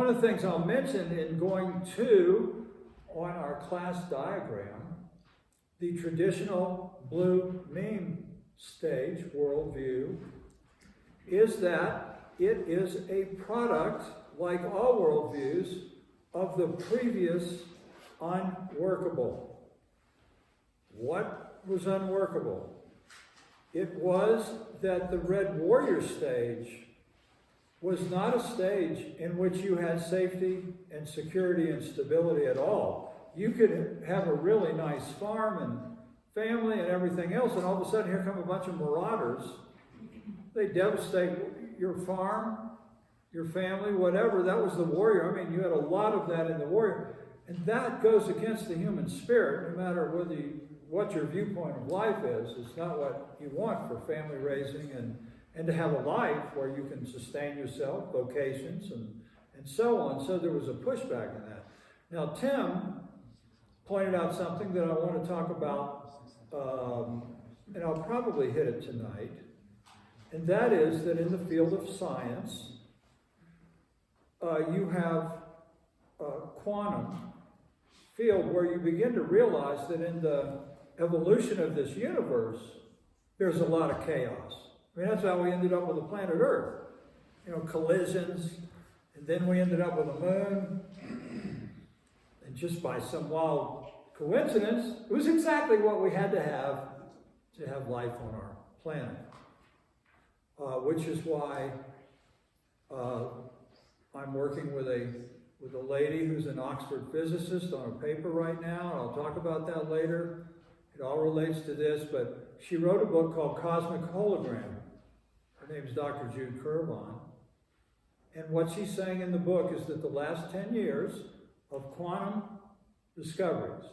one of the things I'll mention in going to, on our class diagram, the traditional blue meme stage worldview is that it is a product, like all worldviews, of the previous unworkable. What was unworkable? It was that the Red Warrior stage was not a stage in which you had safety and security and stability at all. You could have a really nice farm and family and everything else, and all of a sudden here come a bunch of marauders. They devastate your farm, your family, whatever. That was the warrior. I mean, you had a lot of that in the warrior. And that goes against the human spirit, no matter what your viewpoint of life is. It's not what you want for family raising and to have a life where you can sustain yourself, vocations, and so on. So there was a pushback in that. Now, Tim pointed out something that I want to talk about, and I'll probably hit it tonight, and that is that in the field of science, you have a quantum field where you begin to realize that in the evolution of this universe, there's a lot of chaos. I mean, that's how we ended up with the planet Earth. You know, collisions, and then we ended up with a moon, and just by some wild coincidence, it was exactly what we had to have life on our planet. Which is why I'm working with a lady who's an Oxford physicist on a paper right now, and I'll talk about that later. It all relates to this, but she wrote a book called Cosmic Hologram. Her name's Dr. Jude Curvon. And what she's saying in the book is that the last 10 years of quantum discoveries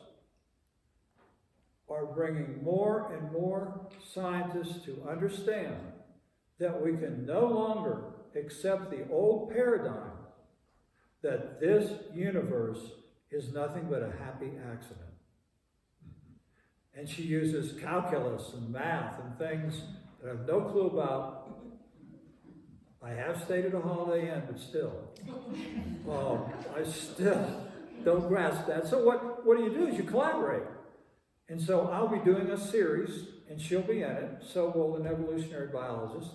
are bringing more and more scientists to understand that we can no longer accept the old paradigm that this universe is nothing but a happy accident. And she uses calculus and math and things that I have no clue about. I have stayed at a Holiday Inn, but still. I still don't grasp that. So what do is you collaborate. And so I'll be doing a series, and she'll be in it. So will an evolutionary biologist.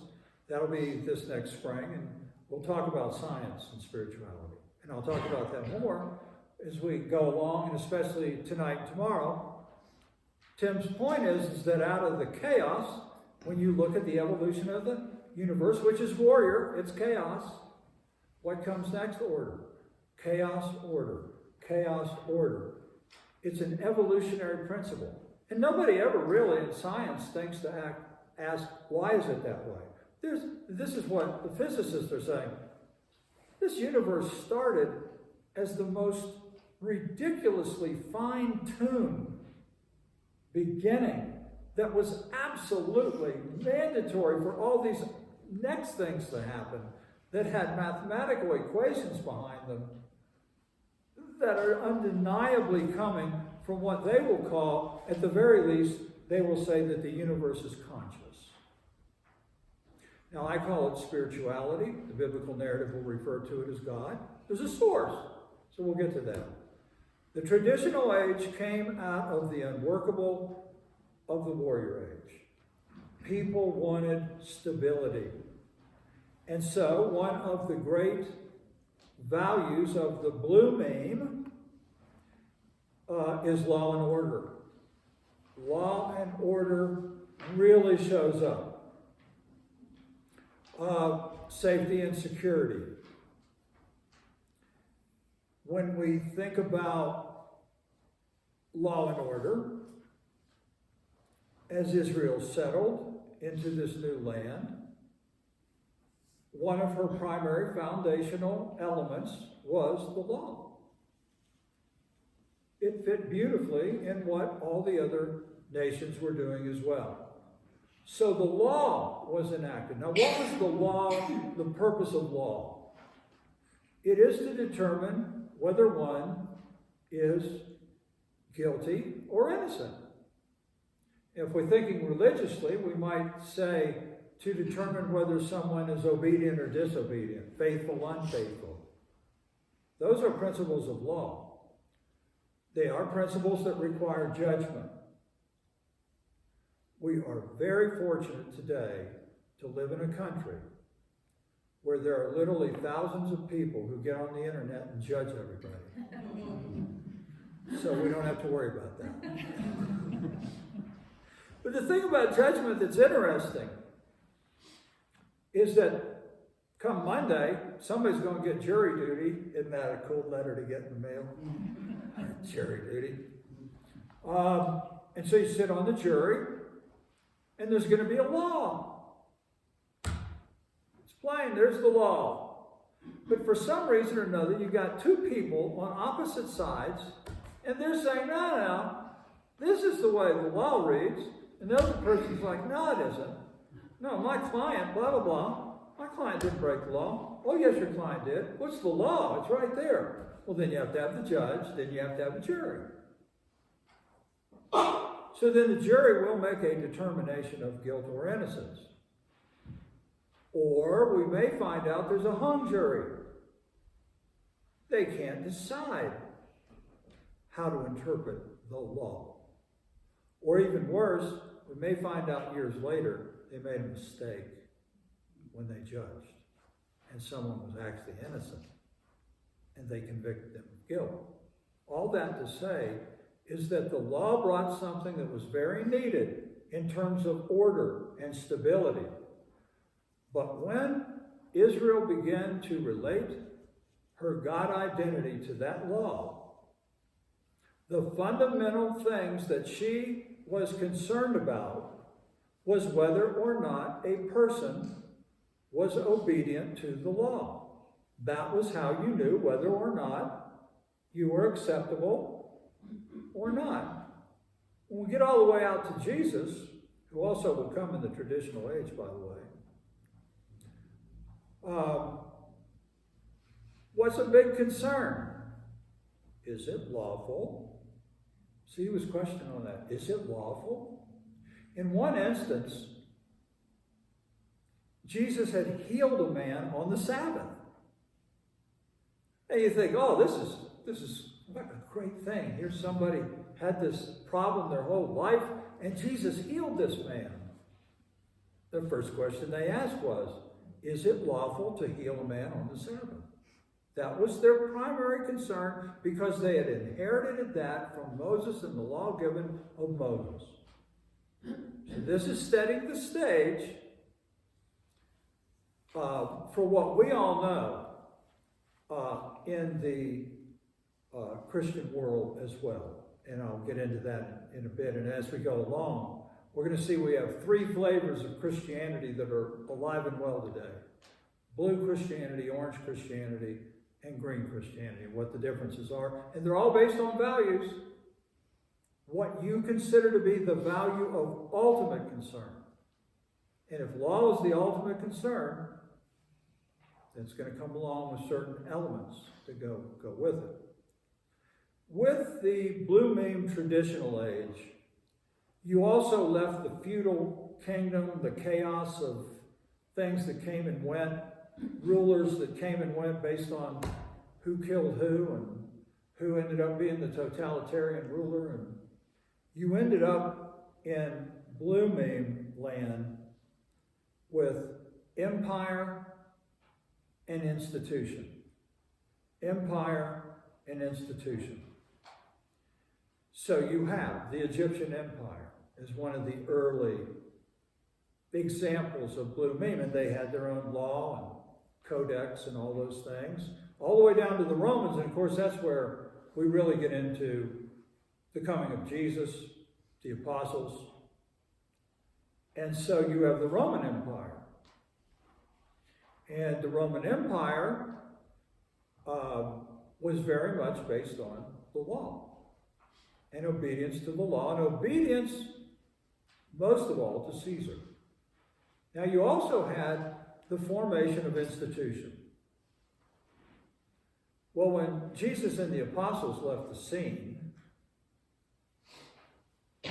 That'll be this next spring, and we'll talk about science and spirituality. And I'll talk about that more as we go along, and especially tonight and tomorrow. Tim's point is that out of the chaos, when you look at the evolution of the universe, which is warrior, it's chaos, what comes next? Order. Chaos, order. Chaos, order. It's an evolutionary principle. And nobody ever really in science thinks to ask, why is it that way? This is what the physicists are saying. This universe started as the most ridiculously fine-tuned beginning that was absolutely mandatory for all these next things to happen that had mathematical equations behind them that are undeniably coming from what they will call, at the very least, they will say that the universe is conscious. Now, I call it spirituality. The biblical narrative will refer to it as God. There's a source, so we'll get to that. The traditional age came out of the unworkable of the warrior age. People wanted stability. And so, one of the great values of the blue meme is law and order. Law and order really shows up. Safety and security. When we think about law and order, as Israel settled into this new land, one of her primary foundational elements was the law. It fit beautifully in what all the other nations were doing as well. So the law was enacted. Now, what was the law, the purpose of law? It is to determine whether one is guilty or innocent. If we're thinking religiously, we might say to determine whether someone is obedient or disobedient, faithful, unfaithful. Those are principles of law. They are principles that require judgment. We are very fortunate today to live in a country where there are literally thousands of people who get on the internet and judge everybody. So we don't have to worry about that. But the thing about judgment that's interesting is that come Monday, somebody's going to get jury duty. Isn't that a cool letter to get in the mail? Jury duty. And so you sit on the jury, and there's going to be a law. It's plain, there's the law. But for some reason or another, you've got two people on opposite sides, and they're saying, no, this is the way the law reads. And the other person's like, no, it isn't. No, my client, blah, blah, blah. My client didn't break the law. Oh, yes, your client did. What's the law? It's right there. Well, then you have to have the judge. Then you have to have a jury. So then the jury will make a determination of guilt or innocence. Or we may find out there's a hung jury. They can't decide how to interpret the law. Or even worse, we may find out years later they made a mistake when they judged, and someone was actually innocent, and they convicted them of guilt. All that to say is that the law brought something that was very needed in terms of order and stability. But when Israel began to relate her God identity to that law, the fundamental things that she was concerned about was whether or not a person was obedient to the law. That was how you knew whether or not you were acceptable or not. When we get all the way out to Jesus, who also would come in the traditional age, by the way, what's a big concern? Is it lawful? See, he was questioning on that. Is it lawful? In one instance, Jesus had healed a man on the Sabbath. And you think, oh, this is what a great thing. Here's somebody had this problem their whole life, and Jesus healed this man. The first question they asked was, is it lawful to heal a man on the Sabbath? That was their primary concern because they had inherited that from Moses and the law given of Moses. So this is setting the stage for what we all know in the Christian world as well. And I'll get into that in a bit. And as we go along, we're going to see we have three flavors of Christianity that are alive and well today. Blue Christianity, orange Christianity, and green Christianity, and what the differences are. And they're all based on values. What you consider to be the value of ultimate concern. And if law is the ultimate concern, then it's going to come along with certain elements to go with it. With the blue meme traditional age, you also left the feudal kingdom, the chaos of things that came and went, rulers that came and went based on who killed who and who ended up being the totalitarian ruler. And you ended up in blue meme land with empire and institution. Empire and institution. So you have the Egyptian Empire as one of the early examples of blue meme, and they had their own law and codex and all those things, all the way down to the Romans. And of course, that's where we really get into the coming of Jesus, the apostles. And so you have the Roman Empire. And the Roman Empire was very much based on the law and obedience to the law, and obedience, most of all, to Caesar. Now, you also had the formation of institution. Well, when Jesus and the apostles left the scene,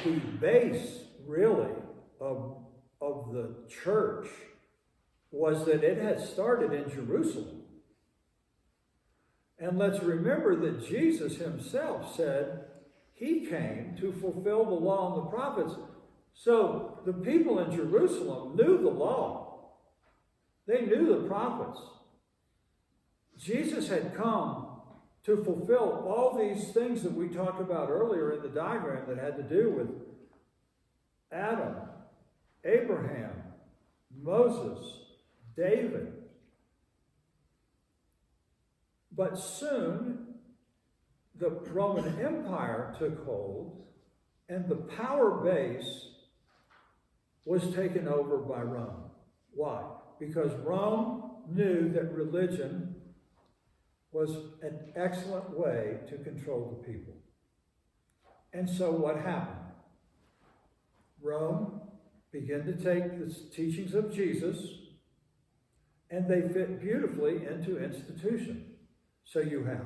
the base, really, of the church was that it had started in Jerusalem. And let's remember that Jesus himself said he came to fulfill the law and the prophets. So the people in Jerusalem knew the law. They knew the prophets. Jesus had come to fulfill all these things that we talked about earlier in the diagram that had to do with Adam, Abraham, Moses, David. But soon, the Roman Empire took hold, and the power base was taken over by Rome. Why? Because Rome knew that religion was an excellent way to control the people. And so what happened? Rome began to take the teachings of Jesus, and they fit beautifully into institution. So you have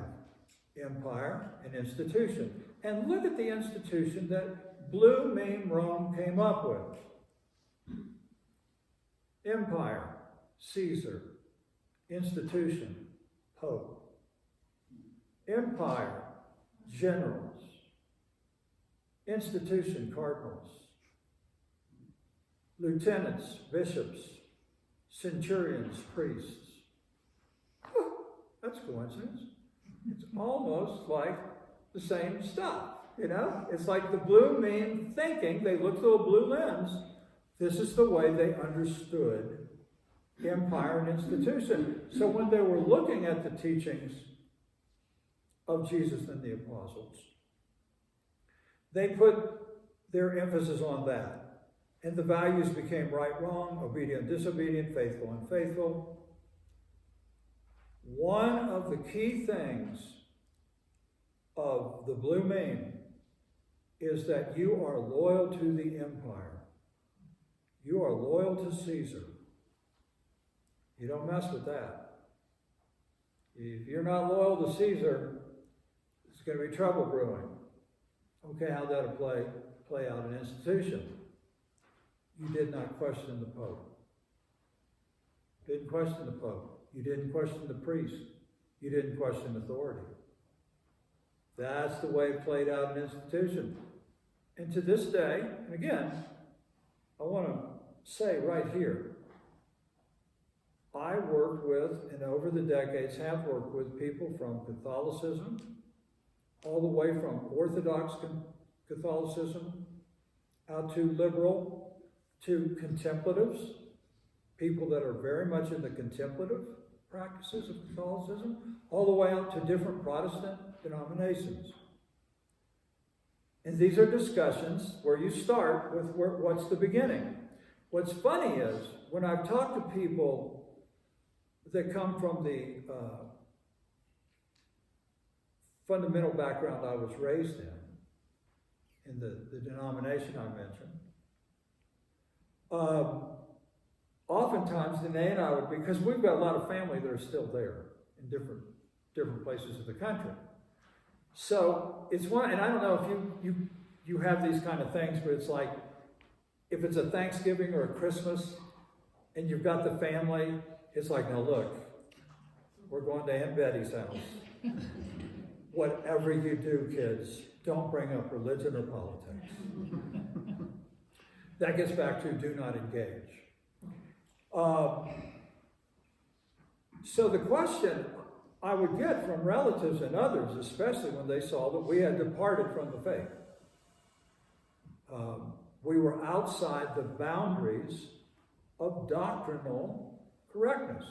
empire and institution. And look at the institution that Blue Mean Rome came up with. Empire, Caesar. Institution, Pope. Empire, generals. Institution, cardinals. Lieutenants, bishops. Centurions, priests. That's coincidence. It's almost like the same stuff, you know? It's like the Blue Mean thinking. They look through a blue lens. This is the way they understood empire and institution. So when they were looking at the teachings of Jesus and the apostles, they put their emphasis on that. And the values became right, wrong, obedient, disobedient, faithful, unfaithful. One of the key things of the Blue Mean is that you are loyal to the empire. You are loyal to Caesar. You don't mess with that. If you're not loyal to Caesar, it's going to be trouble brewing. Okay, how'd that play out in institution? You did not question the Pope. Didn't question the Pope. You didn't question the priest. You didn't question authority. That's the way it played out in institution. And to this day, and again, I want to say right here, I worked with, and over the decades have worked with people from Catholicism, all the way from Orthodox Catholicism, out to liberal, to contemplatives, people that are very much in the contemplative practices of Catholicism, all the way out to different Protestant denominations. And these are discussions where you start with what's the beginning. What's funny is, when I've talked to people that come from the fundamental background I was raised in the denomination I mentioned, oftentimes, they and I would, because we've got a lot of family that are still there in different places of the country. So it's one, and I don't know if you have these kind of things, but it's like, if it's a Thanksgiving or a Christmas, and you've got the family, it's like, now look, we're going to Aunt Betty's house. Whatever you do, kids, don't bring up religion or politics. That gets back to do not engage. So the question I would get from relatives and others, especially when they saw that we had departed from the faith. We were outside the boundaries of doctrinal correctness.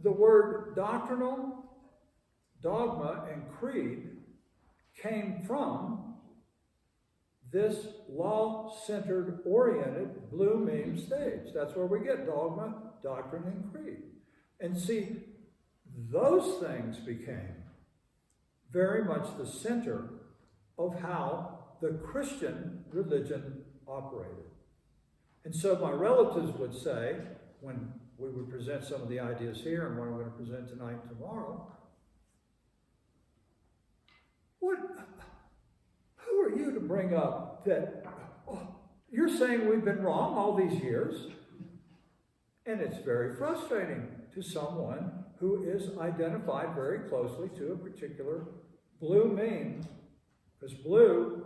The word doctrinal, dogma, and creed came from this law-centered, oriented, Blue Mean stage. That's where we get dogma, doctrine, and creed. And see, those things became very much the center of how the Christian religion operated. And so my relatives would say, when we would present some of the ideas here and what I'm going to present tonight and tomorrow, who are you to bring up that, you're saying we've been wrong all these years? And it's very frustrating to someone who is identified very closely to a particular blue mean, because blue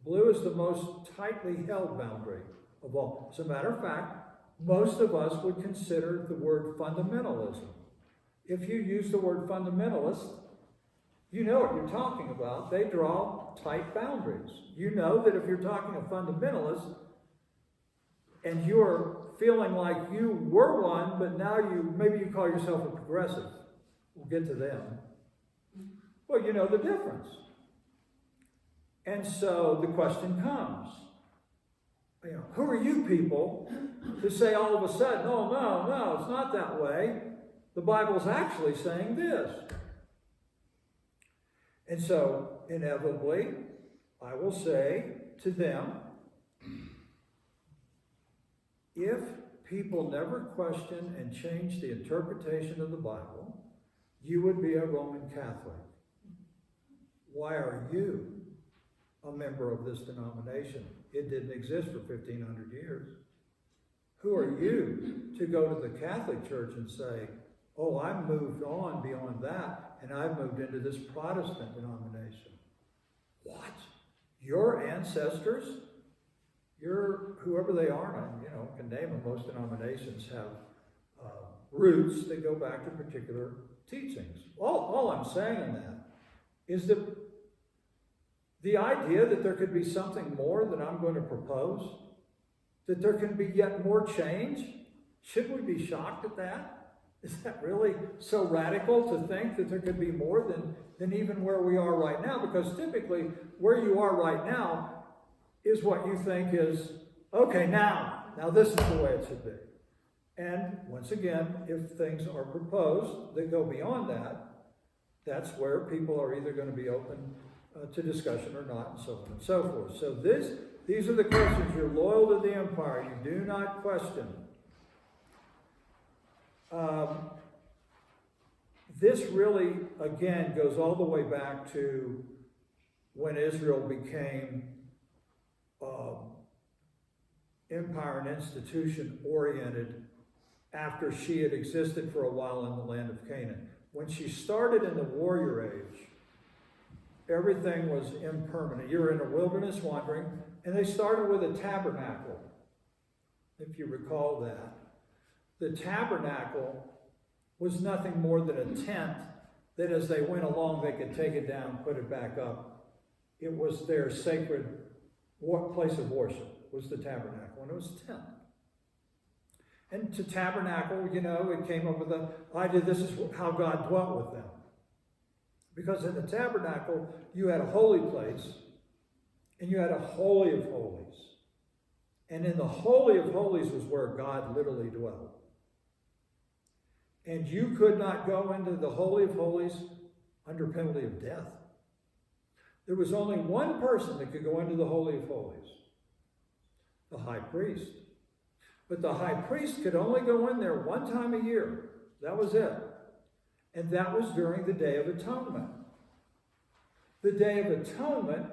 is the most tightly held boundary of all. As a matter of fact, most of us would consider the word fundamentalism. If you use the word fundamentalist, you know what you're talking about. They draw tight boundaries. You know that if you're talking a fundamentalist and you're feeling like you were one, but now maybe you call yourself a progressive. We'll get to them. Well, you know the difference. And so the question comes, who are you people to say all of a sudden, oh, no, it's not that way. The Bible's actually saying this. And so, inevitably, I will say to them, if people never question and change the interpretation of the Bible, you would be a Roman Catholic. Why are you a member of this denomination? It didn't exist for 1,500 years. Who are you to go to the Catholic Church and say, oh, I've moved on beyond that, and I've moved into this Protestant denomination? What? Your ancestors, whoever they are, and can name them, most denominations have roots that go back to particular teachings. All I'm saying in that is that the idea that there could be something more that I'm going to propose, that there can be yet more change, should we be shocked at that? Is that really so radical to think that there could be more than even where we are right now? Because typically, where you are right now is what you think is, okay, now this is the way it should be. And once again, if things are proposed that go beyond that, that's where people are either going to be open to discussion or not, and so on and so forth. So these are the questions. You're loyal to the empire. You do not question. This really, again, goes all the way back to when Israel became empire and institution oriented after she had existed for a while in the land of Canaan. When she started in the warrior age, everything was impermanent. You're in a wilderness wandering, and they started with a tabernacle, if you recall that. The tabernacle was nothing more than a tent that as they went along, they could take it down, put it back up. It was their sacred place of worship, was the tabernacle, and it was a tent. And to tabernacle, it came up with the idea this is how God dwelt with them. Because in the tabernacle, you had a holy place, and you had a holy of holies. And in the holy of holies was where God literally dwelt. And you could not go into the holy of holies under penalty of death. There was only one person that could go into the holy of holies, the high priest. But the high priest could only go in there one time a year. That was it. And that was during the Day of Atonement. The Day of Atonement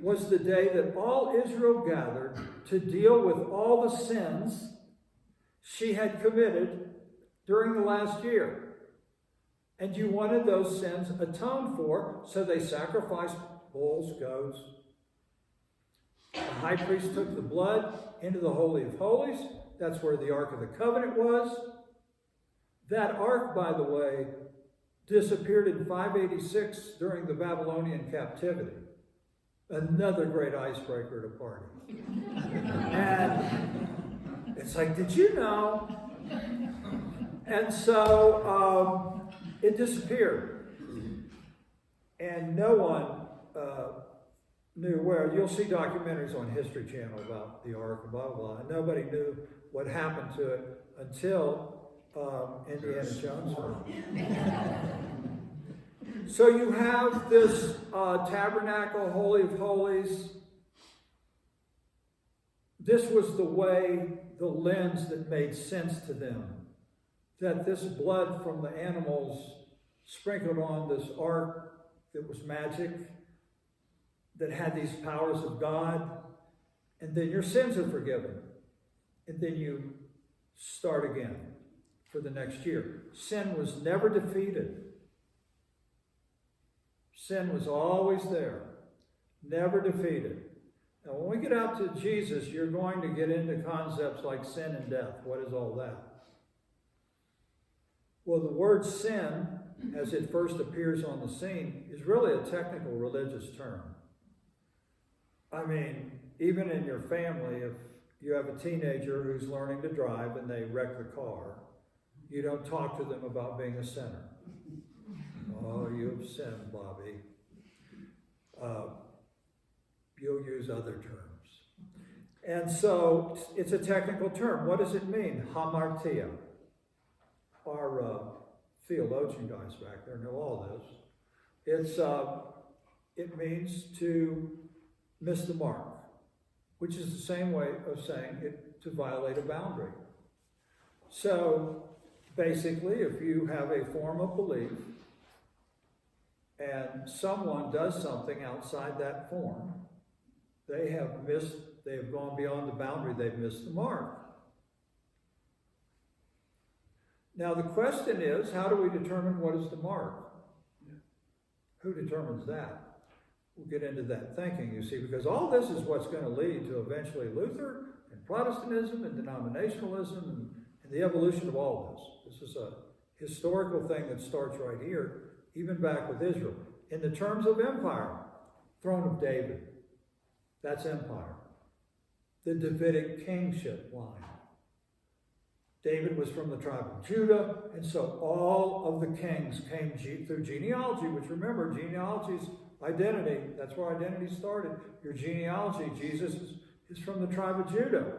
was the day that all Israel gathered to deal with all the sins she had committed during the last year. And you wanted those sins atoned for, so they sacrificed bulls, goats. The high priest took the blood into the Holy of Holies. That's where the Ark of the Covenant was. That ark, by the way, disappeared in 586 during the Babylonian captivity. Another great icebreaker at a party. And it's like, did you know? And so it disappeared. And no one knew where. You'll see documentaries on History Channel about the Ark and blah, blah, blah. And nobody knew what happened to it until Indiana Jones. So you have this tabernacle, Holy of Holies. This was the way, the lens that made sense to them. That this blood from the animals sprinkled on this ark that was magic, that had these powers of God, and then your sins are forgiven. And then you start again. for the next year. Sin was never defeated. Sin was always there, never defeated. Now, when we get out to Jesus, you're going to get into concepts like sin and death. What is all that? Well, the word sin, as it first appears on the scene, is really a technical religious term. I mean, even in your family, if you have a teenager who's learning to drive and they wreck the car, you don't talk to them about being a sinner. Oh, you've sinned, Bobby. You'll use other terms. And so it's a technical term. What does it mean? Hamartia. Our theologian guys back there know all this. It means to miss the mark, which is the same way of saying it to violate a boundary. So basically, if you have a form of belief and someone does something outside that form, they have gone beyond the boundary, they've missed the mark. Now the question is, how do we determine what is the mark? Who determines that? We'll get into that thinking, you see, because all this is what's going to lead to eventually Luther and Protestantism and denominationalism and the evolution of all this. This is a historical thing that starts right here, even back with Israel. In the terms of empire, throne of David, that's empire. The Davidic kingship line. David was from the tribe of Judah, and so all of the kings came through genealogy, which remember, genealogy's identity, that's where identity started. Your genealogy, Jesus is from the tribe of Judah.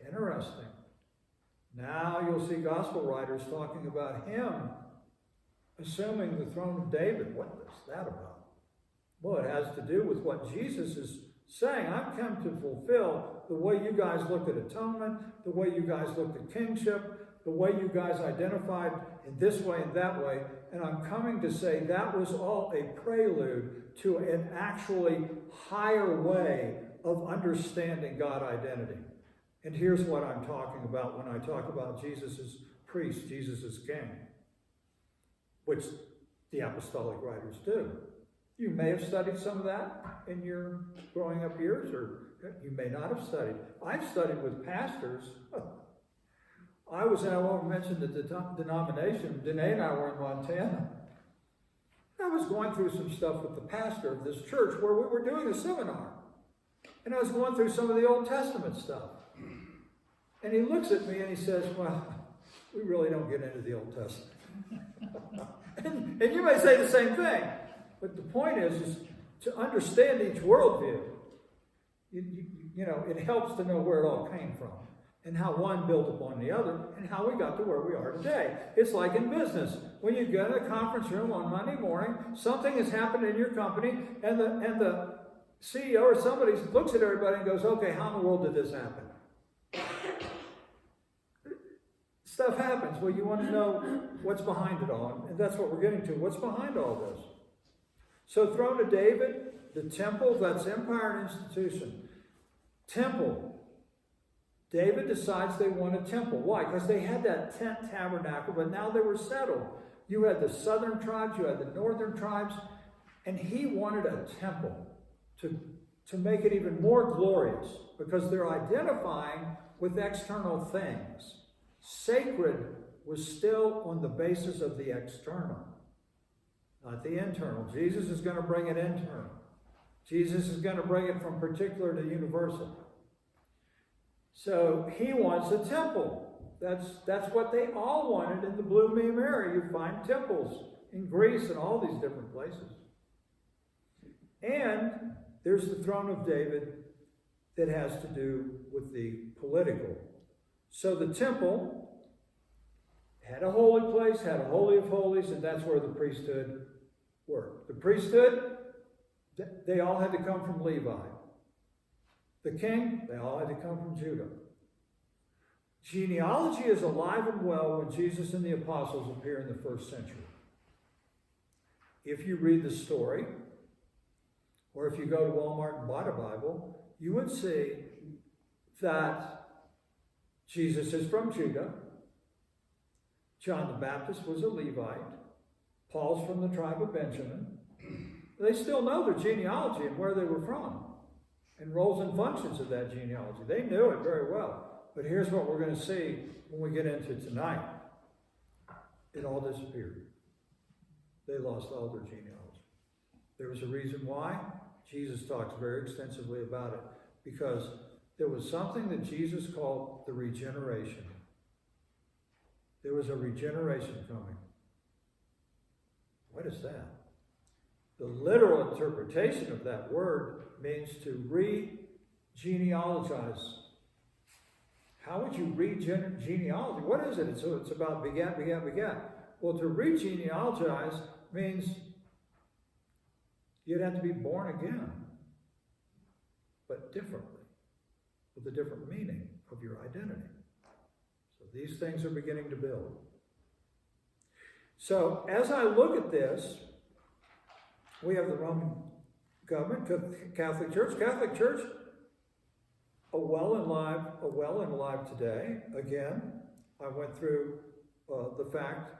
Interesting. Now you'll see gospel writers talking about him assuming the throne of David. What is that about? Well, it has to do with what Jesus is saying. I've come to fulfill the way you guys looked at atonement, the way you guys looked at kingship, the way you guys identified in this way and that way. And I'm coming to say that was all a prelude to an actually higher way of understanding God identity. And here's what I'm talking about when I talk about Jesus as priest, Jesus as king, which the apostolic writers do. You may have studied some of that in your growing up years, or you may not have studied. I've studied with pastors. I won't mention the denomination. Danae and I were in Montana. I was going through some stuff with the pastor of this church where we were doing a seminar. And I was going through some of the Old Testament stuff. And he looks at me and he says, well, we really don't get into the Old Testament. and you may say the same thing. But the point is to understand each worldview. You know, it helps to know where it all came from and how one built upon the other and how we got to where we are today. It's like in business. When you go to the conference room on Monday morning, something has happened in your company and the CEO or somebody looks at everybody and goes, okay, how in the world did this happen? Stuff happens. Well, you want to know what's behind it all. And that's what we're getting to. What's behind all this? So throne of David, the temple, that's empire and institution. Temple. David decides they want a temple. Why? Because they had that tent tabernacle, but now they were settled. You had the southern tribes, you had the northern tribes, and he wanted a temple to make it even more glorious because they're identifying with external things. Sacred was still on the basis of the external, not the internal. Jesus is going to bring it internal. Jesus is going to bring it from particular to universal. So he wants a temple. That's what they all wanted in the Blue Beam area. You find temples in Greece and all these different places. And there's the throne of David that has to do with the political. So the temple had a holy place, had a holy of holies, and that's where the priesthood worked. The priesthood, they all had to come from Levi. The king, they all had to come from Judah. Genealogy is alive and well when Jesus and the apostles appear in the first century. If you read the story, or if you go to Walmart and buy the Bible, you would see that Jesus is from Judah. John the Baptist was a Levite. Paul's from the tribe of Benjamin. They still know their genealogy and where they were from, and roles and functions of that genealogy. They knew it very well. But here's what we're going to see when we get into tonight. It all disappeared. They lost all their genealogy. There was a reason why. Jesus talks very extensively about it, because there was something that Jesus called the regeneration. There was a regeneration coming. What is that? The literal interpretation of that word means to re-genealogize. How would you re-genealogy? What is it? It's about begat, begat, begat. Well, to re-genealogize means you'd have to be born again, but differently, with a different meaning of your identity. So these things are beginning to build. So as I look at this, we have the Roman government, Catholic Church. Catholic Church, well and alive today. Again, I went through the fact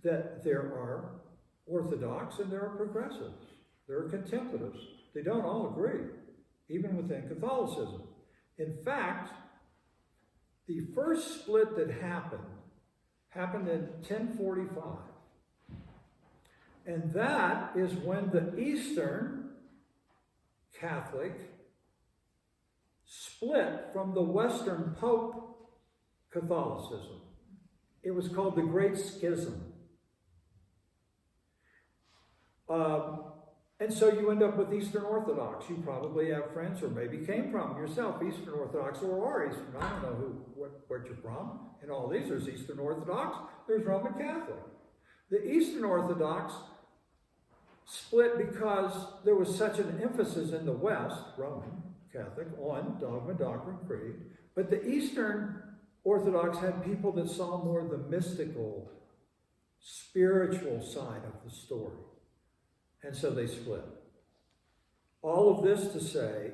that there are Orthodox and there are progressives. There are contemplatives. They don't all agree, even within Catholicism. In fact, the first split that happened in 1045. And that is when the Eastern Catholic split from the Western Pope Catholicism. It was called the Great Schism. And so you end up with Eastern Orthodox. You probably have friends, or maybe came from yourself, Eastern Orthodox, or are Eastern. I don't know what you're from. In all these, there's Eastern Orthodox, there's Roman Catholic. The Eastern Orthodox split because there was such an emphasis in the West, Roman Catholic, on dogma, doctrine, creed. But the Eastern Orthodox had people that saw more the mystical, spiritual side of the story. And so they split. All of this to say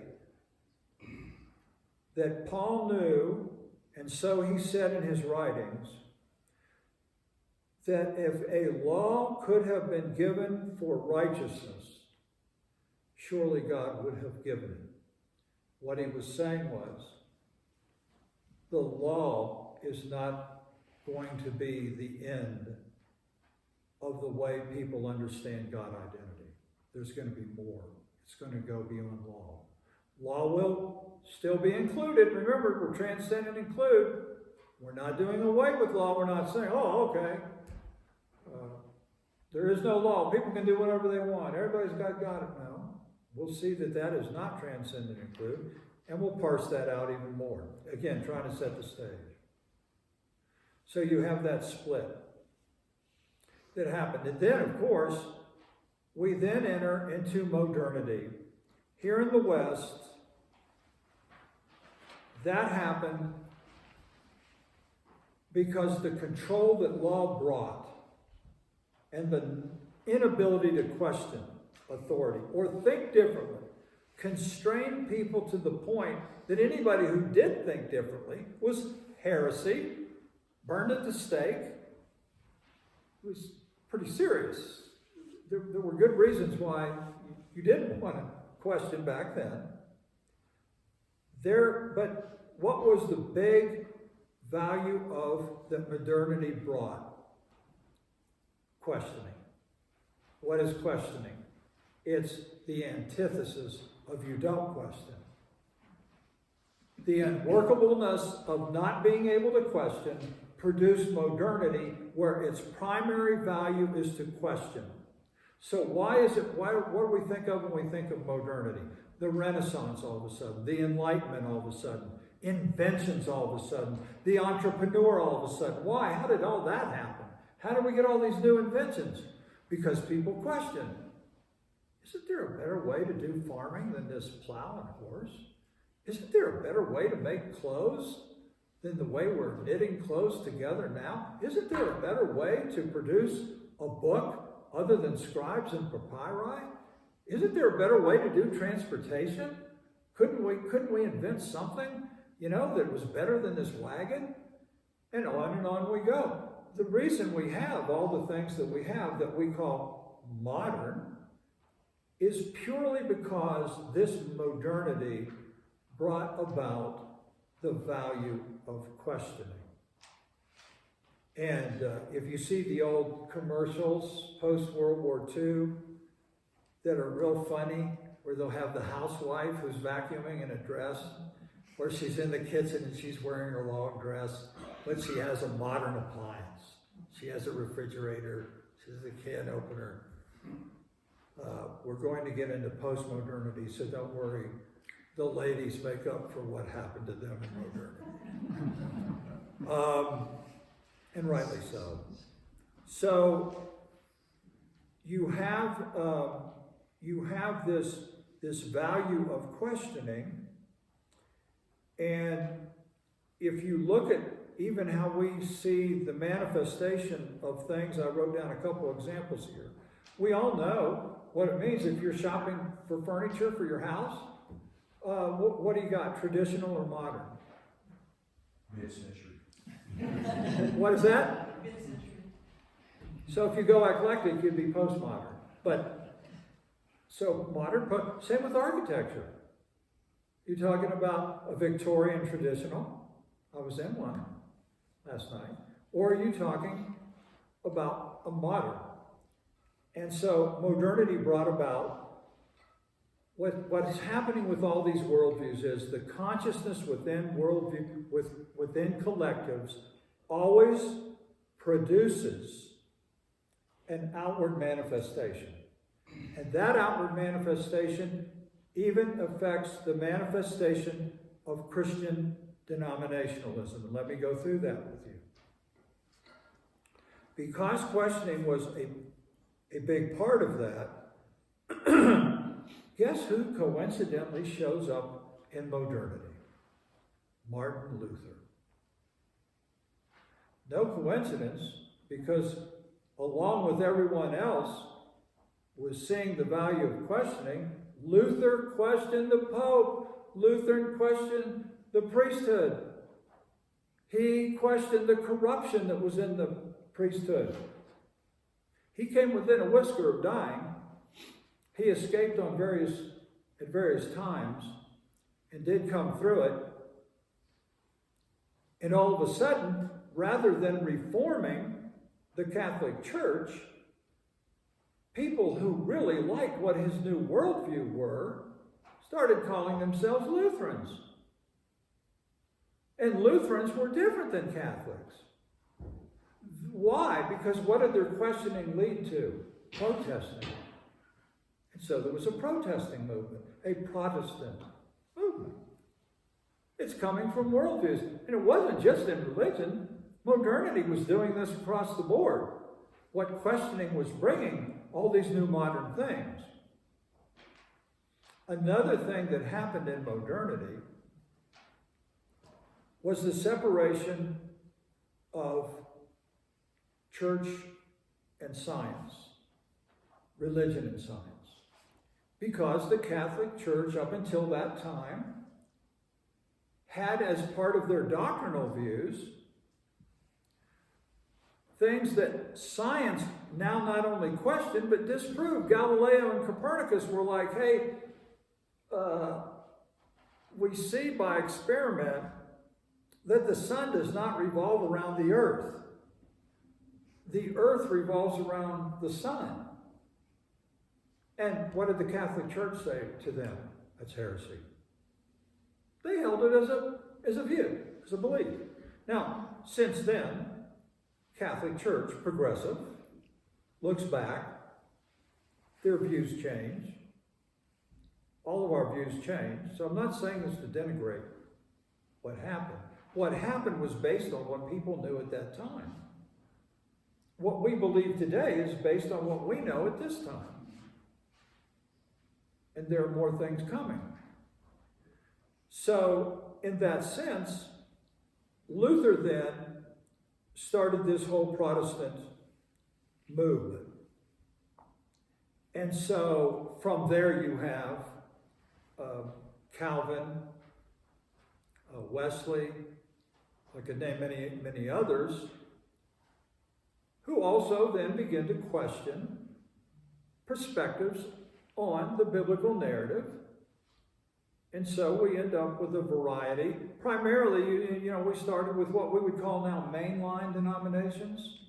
that Paul knew, and so he said in his writings, that if a law could have been given for righteousness, surely God would have given it. What he was saying was, the law is not going to be the end of the way people understand God identity. There's going to be more. It's going to go beyond law. Law will still be included. Remember, we're transcend and include. We're not doing away with law. We're not saying, oh, okay. There is no law. People can do whatever they want. Everybody's got it now. We'll see that that is not transcend and include, and we'll parse that out even more. Again, trying to set the stage. So you have that split that happened. And then, of course, we then enter into modernity. Here in the West, that happened because the control that law brought and the inability to question authority or think differently constrained people to the point that anybody who did think differently was heresy, burned at the stake. It was pretty serious. There were good reasons why you didn't want to question back then. But what was the big value of that modernity brought? Questioning. What is questioning? It's the antithesis of you don't question. The unworkableness of not being able to question produced modernity where its primary value is to question. So what do we think of when we think of modernity? The Renaissance all of a sudden, the Enlightenment all of a sudden, inventions all of a sudden, the entrepreneur all of a sudden. Why? How did all that happen? How did we get all these new inventions? Because people question. Isn't there a better way to do farming than this plow and horse? Isn't there a better way to make clothes than the way we're knitting clothes together now? Isn't there a better way to produce a book other than scribes and papyri? Isn't there a better way to do transportation? Couldn't we invent something, that was better than this wagon? And on we go. the reason we have all the things that we have that we call modern is purely because this modernity brought about the value of questioning. And if you see the old commercials post-World War II that are real funny, where they'll have the housewife who's vacuuming in a dress, or she's in the kitchen and she's wearing her long dress, but she has a modern appliance. She has a refrigerator, she has a can opener. We're going to get into post-modernity, so don't worry. The ladies make up for what happened to them in modernity. And rightly so. So you have this value of questioning, and if you look at even how we see the manifestation of things, I wrote down a couple examples here. We all know what it means if you're shopping for furniture for your house. What do you got, traditional or modern? Mid-century. What is that? So if you go eclectic, you'd be postmodern. But, so modern, same with architecture. You're talking about a Victorian traditional. I was in one last night. Or are you talking about a modern? And so modernity brought about what is happening with all these worldviews is the consciousness within worldview, within collectives, always produces an outward manifestation. And that outward manifestation even affects the manifestation of Christian denominationalism. And let me go through that with you. Because questioning was a big part of that, guess who coincidentally shows up in modernity? Martin Luther. No coincidence, because along with everyone else was seeing the value of questioning, Luther questioned the Pope. Luther questioned the priesthood. He questioned the corruption that was in the priesthood. He came within a whisker of dying. He escaped at various times and did come through it. And all of a sudden, rather than reforming the Catholic Church, people who really liked what his new worldview were started calling themselves Lutherans. And Lutherans were different than Catholics. Why? Because what did their questioning lead to? Protesting. And so there was a protesting movement, a Protestant movement. It's coming from worldviews. And it wasn't just in religion. Modernity was doing this across the board. What questioning was bringing, all these new modern things. Another thing that happened in modernity was the separation of church and science, religion and science. Because the Catholic Church, up until that time, had as part of their doctrinal views things that science now not only questioned but disproved. Galileo and Copernicus were like, hey, we see by experiment that the sun does not revolve around the earth. The earth revolves around the sun. And what did the Catholic Church say to them? That's heresy. They held it as a view, as a belief. Now, since then, Catholic Church, progressive, looks back, their views change. All of our views change. So I'm not saying this to denigrate what happened. What happened was based on what people knew at that time. What we believe today is based on what we know at this time. And there are more things coming. So, in that sense, Luther then started this whole Protestant movement. And so, from there you have Calvin, Wesley, I could name many others, who also then begin to question perspectives on the biblical narrative. And so we end up with a variety. Primarily, we started with what we would call now mainline denominations.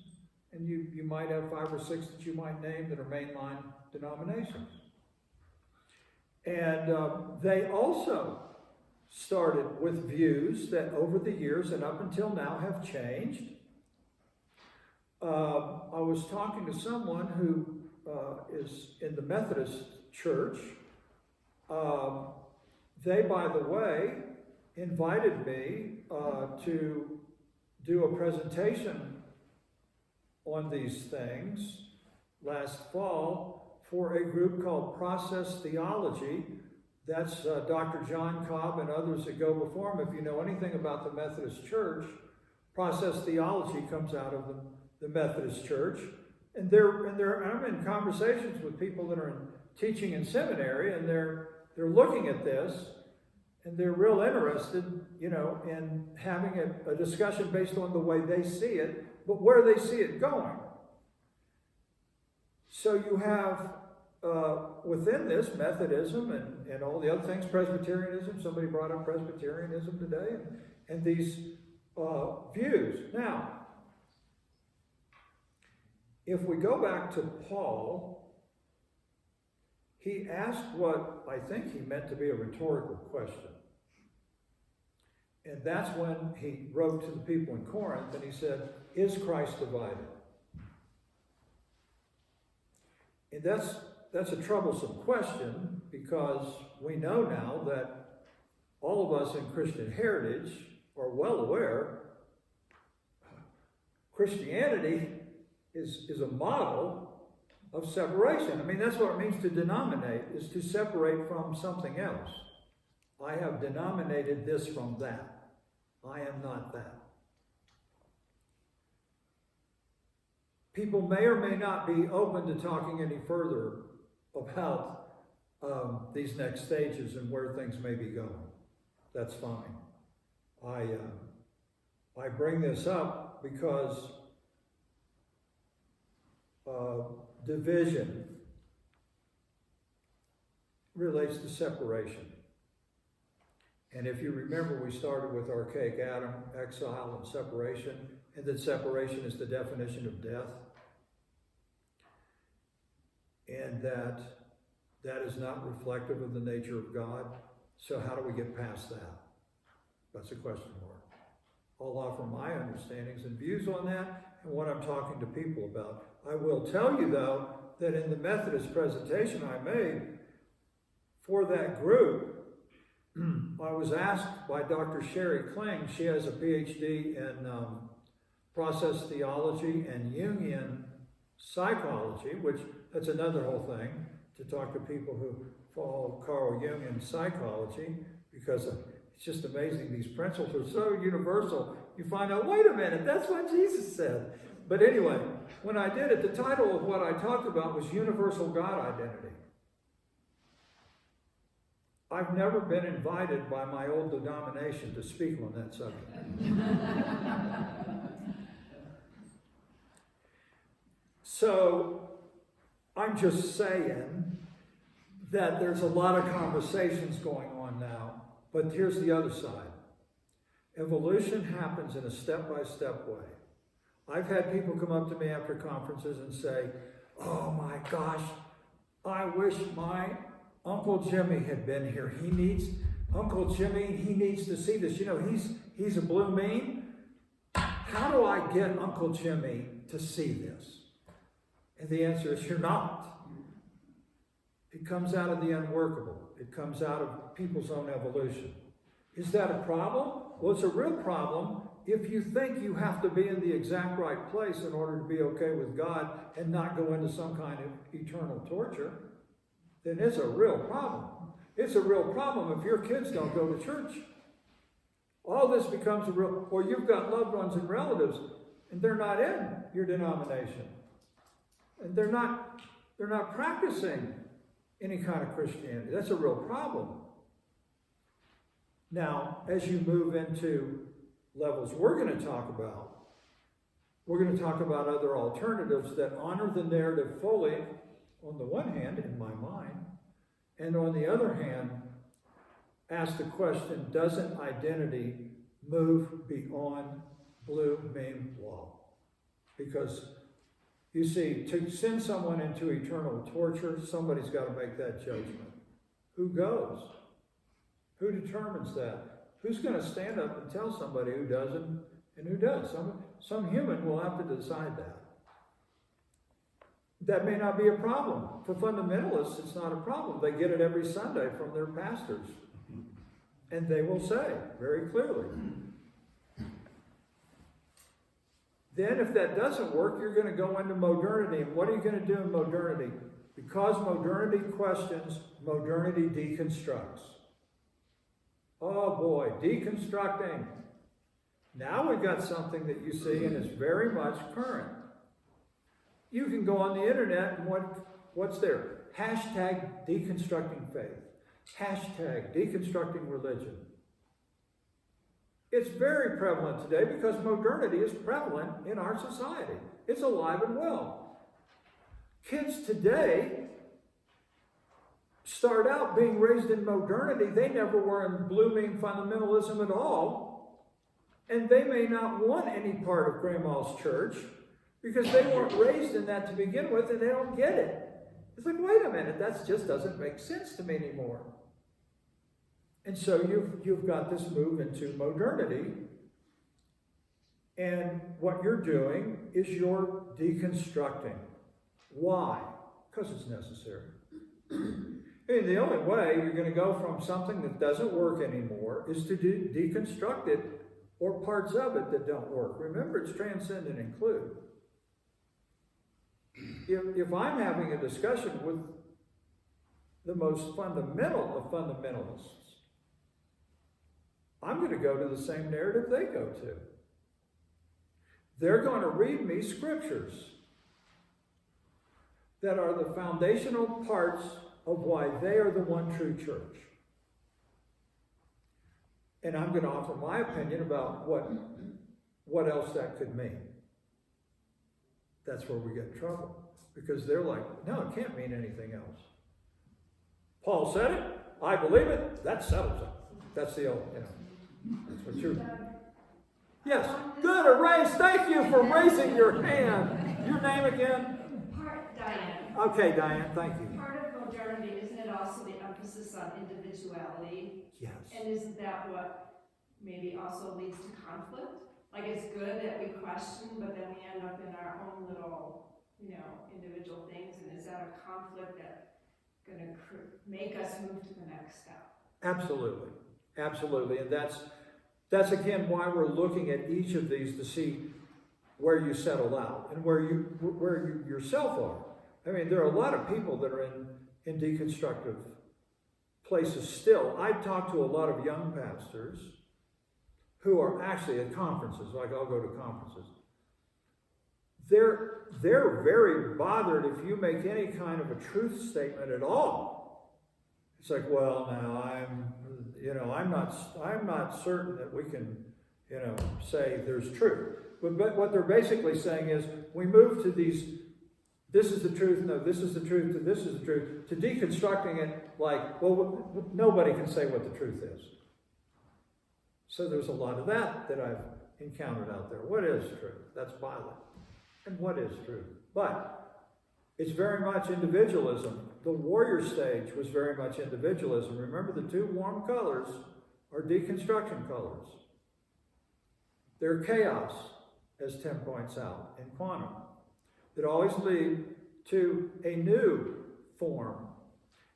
And you might have 5 or 6 that you might name that are mainline denominations. And they also started with views that over the years and up until now have changed. I was talking to someone who is in the Methodist Church. They, by the way, invited me to do a presentation on these things last fall for a group called Process Theology. That's Dr. John Cobb and others that go before him. If you know anything about the Methodist Church, Process Theology comes out of the Methodist Church. And I'm in conversations with people that are teaching in seminary, and they're looking at this, and they're real interested, in having a discussion based on the way they see it, but where they see it going. So you have within this Methodism and all the other things, Presbyterianism. Somebody brought up Presbyterianism today, and these views. Now, if we go back to Paul, he asked what I think he meant to be a rhetorical question. And that's when he wrote to the people in Corinth, and he said, "Is Christ divided?" And that's a troublesome question, because we know now that all of us in Christian heritage are well aware Christianity is a model of separation. I mean, that's what it means to denominate, is to separate from something else. I have denominated this from that. I am not that. People may or may not be open to talking any further about these next stages and where things may be going. That's fine. I bring this up because division relates to separation. And if you remember, we started with archaic Adam, exile, and separation, and that separation is the definition of death. And that is not reflective of the nature of God. So how do we get past that? That's a question mark. I'll offer my understandings and views on that and what I'm talking to people about. I will tell you, though, that in the Methodist presentation I made for that group, I was asked by Dr. Sherry Kling. She has a PhD in process theology and Jungian psychology, which that's another whole thing, to talk to people who follow Carl Jung in psychology, because it's just amazing. These principles are so universal. You find out, wait a minute, that's what Jesus said. But anyway, when I did it, the title of what I talked about was Universal God Identity. I've never been invited by my old denomination to speak on that subject. So, I'm just saying that there's a lot of conversations going on now, but here's the other side. Evolution happens in a step-by-step way. I've had people come up to me after conferences and say, "Oh my gosh, I wish my Uncle Jimmy had been here. Uncle Jimmy, he needs to see this. He's a blue mean. How do I get Uncle Jimmy to see this?" And the answer is, you're not. It comes out of the unworkable. It comes out of people's own evolution. Is that a problem? Well, it's a real problem if you think you have to be in the exact right place in order to be okay with God and not go into some kind of eternal torture. Then it's a real problem. It's a real problem if your kids don't go to church. All this becomes a real, or you've got loved ones and relatives, and they're not in your denomination. And they're not practicing any kind of Christianity. That's a real problem. Now, as you move into levels we're going to talk about, We're going to talk about other alternatives that honor the narrative fully, on the one hand, in my mind, and on the other hand, ask the question, doesn't identity move beyond blue, meme, blah? Because, you see, to send someone into eternal torture, somebody's got to make that judgment. Who goes? Who determines that? Who's going to stand up and tell somebody who doesn't and who does? Some human will have to decide that. That may not be a problem. For fundamentalists, it's not a problem. They get it every Sunday from their pastors. And they will say very clearly. Then if that doesn't work, you're going to go into modernity. And what are you going to do in modernity? Because modernity questions, modernity deconstructs. Oh boy, deconstructing. Now we've got something that you see and is very much current. You can go on the internet and what's there? Hashtag deconstructing faith. Hashtag deconstructing religion. It's very prevalent today because modernity is prevalent in our society. It's alive and well. Kids today start out being raised in modernity. They never were in blooming fundamentalism at all. And they may not want any part of Grandma's church because they weren't raised in that to begin with and they don't get it. It's like, wait a minute, that just doesn't make sense to me anymore. And so you've got this move into modernity. And what you're doing is you're deconstructing. Why? Because it's necessary. And the only way you're going to go from something that doesn't work anymore is to deconstruct it or parts of it that don't work. Remember, it's transcend and include. If I'm having a discussion with the most fundamental of fundamentalists, I'm going to go to the same narrative they go to. They're going to read me scriptures that are the foundational parts of why they are the one true church. And I'm going to offer my opinion about what else that could mean. That's where we get in trouble. Because they're like, no, it can't mean anything else. Paul said it, I believe it, that settles it. That's the old, that's what you're... Yes, good, erase, thank you for raising your hand. Your name again? Diane. Okay, Diane, thank you. Part of modernity, isn't it also the emphasis on individuality? Yes. And isn't that what maybe also leads to conflict? Like it's good that we question, but then we end up in our own little, individual things. And is that a conflict that's going to make us move to the next step? Absolutely. Absolutely. And that's again why we're looking at each of these to see where you settle out and where you yourself are. I mean, there are a lot of people that are in deconstructive places still. I talk to a lot of young pastors who are actually at conferences, like I'll go to conferences. They're very bothered if you make any kind of a truth statement at all. It's like, well, now I'm not certain that we can, say there's truth. But what they're basically saying is, we move to these, this is the truth, no, this is the truth, to this is the truth, to deconstructing it like, well, nobody can say what the truth is. So there's a lot of that I've encountered out there. What is truth? That's violent. And what is truth? But it's very much individualism. The warrior stage was very much individualism. Remember, the two warm colors are deconstruction colors. They're chaos, as Tim points out, in quantum, that always lead to a new form.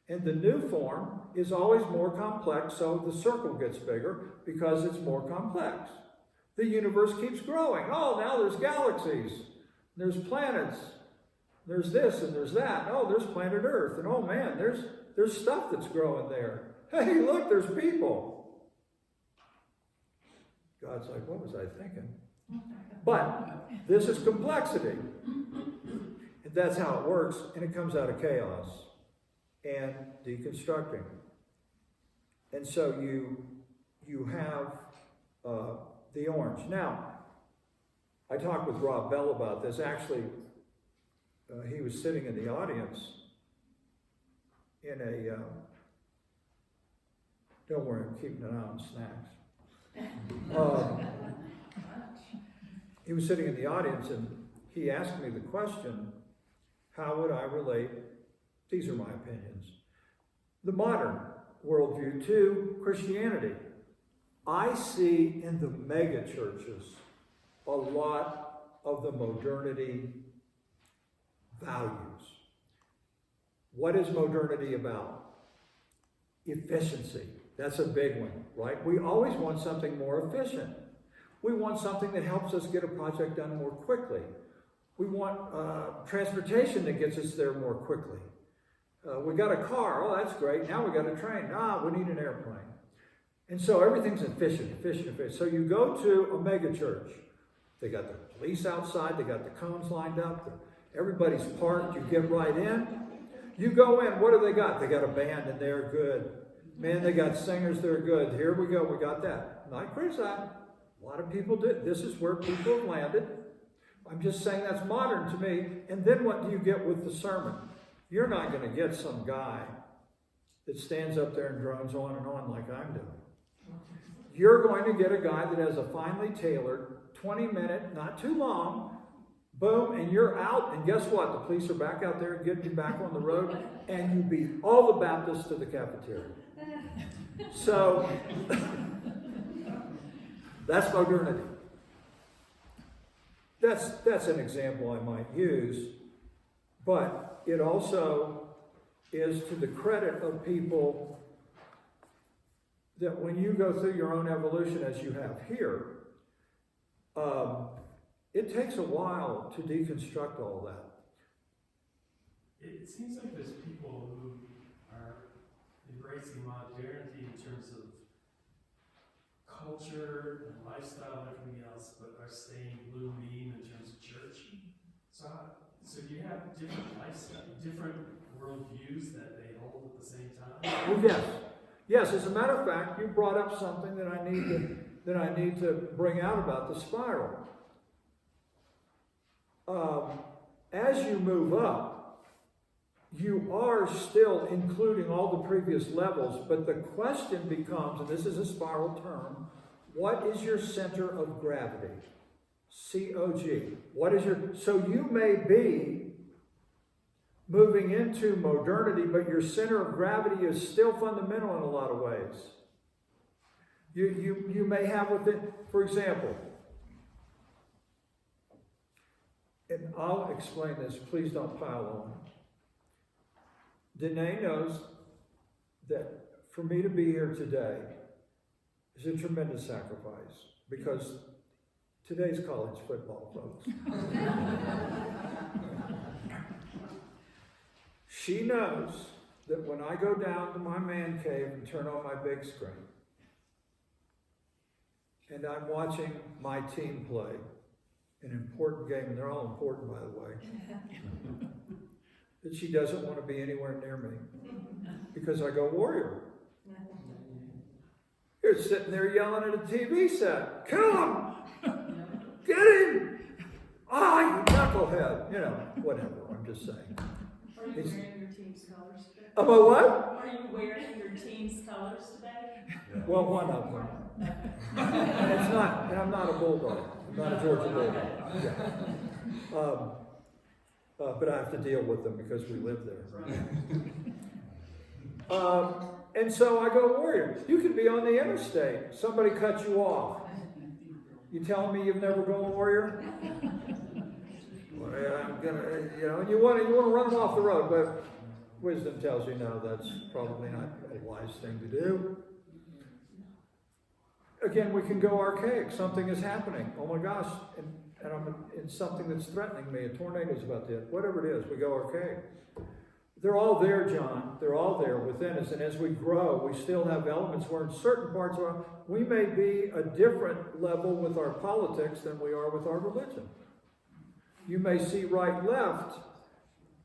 And the new form is always more complex, so the circle gets bigger because it's more complex. The universe keeps growing. Oh, now there's galaxies, there's planets, there's this and there's that. Oh, there's planet Earth, and oh man, there's stuff that's growing there. Hey, look, there's people. God's like, what was I thinking? But this is complexity. And that's how it works, and it comes out of chaos and deconstructing. And so you have the orange. Now, I talked with Rob Bell about this. Actually, he was sitting in the audience in a, don't worry, I'm keeping an eye on snacks. He was sitting in the audience and he asked me the question, how would I relate, these are my opinions, the modern worldview to Christianity? I see in the mega churches a lot of the modernity values. What is modernity about? Efficiency. That's a big one, right? We always want something more efficient. We want something that helps us get a project done more quickly. We want transportation that gets us there more quickly. We got a car, oh, that's great. Now we got a train. We need an airplane. And so everything's efficient. So you go to a mega church. They got the police outside. They got the cones lined up. Everybody's parked. You get right in. You go in. What do they got? They got a band and they're good. Man, they got singers. They're good. Here we go. We got that. Not criticized. A lot of people did. This is where people have landed. I'm just saying that's modern to me. And then what do you get with the sermon? You're not going to get some guy that stands up there and drones on and on like I'm doing. You're going to get a guy that has a finely tailored 20-minute, not too long, boom, and you're out. And guess what? The police are back out there getting you back on the road, and you beat all the Baptists to the cafeteria. So that's modernity. That's an example I might use, but it also is to the credit of people that when you go through your own evolution as you have here, it takes a while to deconstruct all that. It seems like there's people who are embracing modernity in terms of culture and lifestyle and everything else, but are staying blue mean in terms of church. So you have different lifestyle, different worldviews that they hold at the same time? Well, yes. As a matter of fact, you brought up something that I need to bring out about the spiral. As you move up, you are still including all the previous levels, but the question becomes, and this is a spiral term, what is your center of gravity? COG. So you may be moving into modernity, but your center of gravity is still fundamental in a lot of ways. You may have within, for example, and I'll explain this, please don't pile on. Danae knows that for me to be here today is a tremendous sacrifice, because today's college football, folks. She knows that when I go down to my man cave and turn on my big screen, and I'm watching my team play an important game, and they're all important, by the way, that she doesn't want to be anywhere near me because I go Warrior. You're sitting there yelling at a TV set, kill him! Get him! You knucklehead! You know, whatever, I'm just saying. Are you wearing your team's colors today? Am I what? Are you wearing your team's colors today? Well, one of them. And it's not, and I'm not a bulldog. I'm not a Georgia bulldog. Yeah. But I have to deal with them because we live there. And so I go Warrior. You could be on the interstate. Somebody cuts you off. You telling me you've never gone Warrior? Well, I'm gonna, and you want to run them off the road, but wisdom tells you no, that's probably not a wise thing to do. Again, we can go archaic. Something is happening. Oh my gosh, and I'm in something that's threatening me. A tornado's about to hit. Whatever it is, we go archaic. They're all there, John. They're all there within us. And as we grow, we still have elements where in certain parts of we may be a different level with our politics than we are with our religion. You may see right, left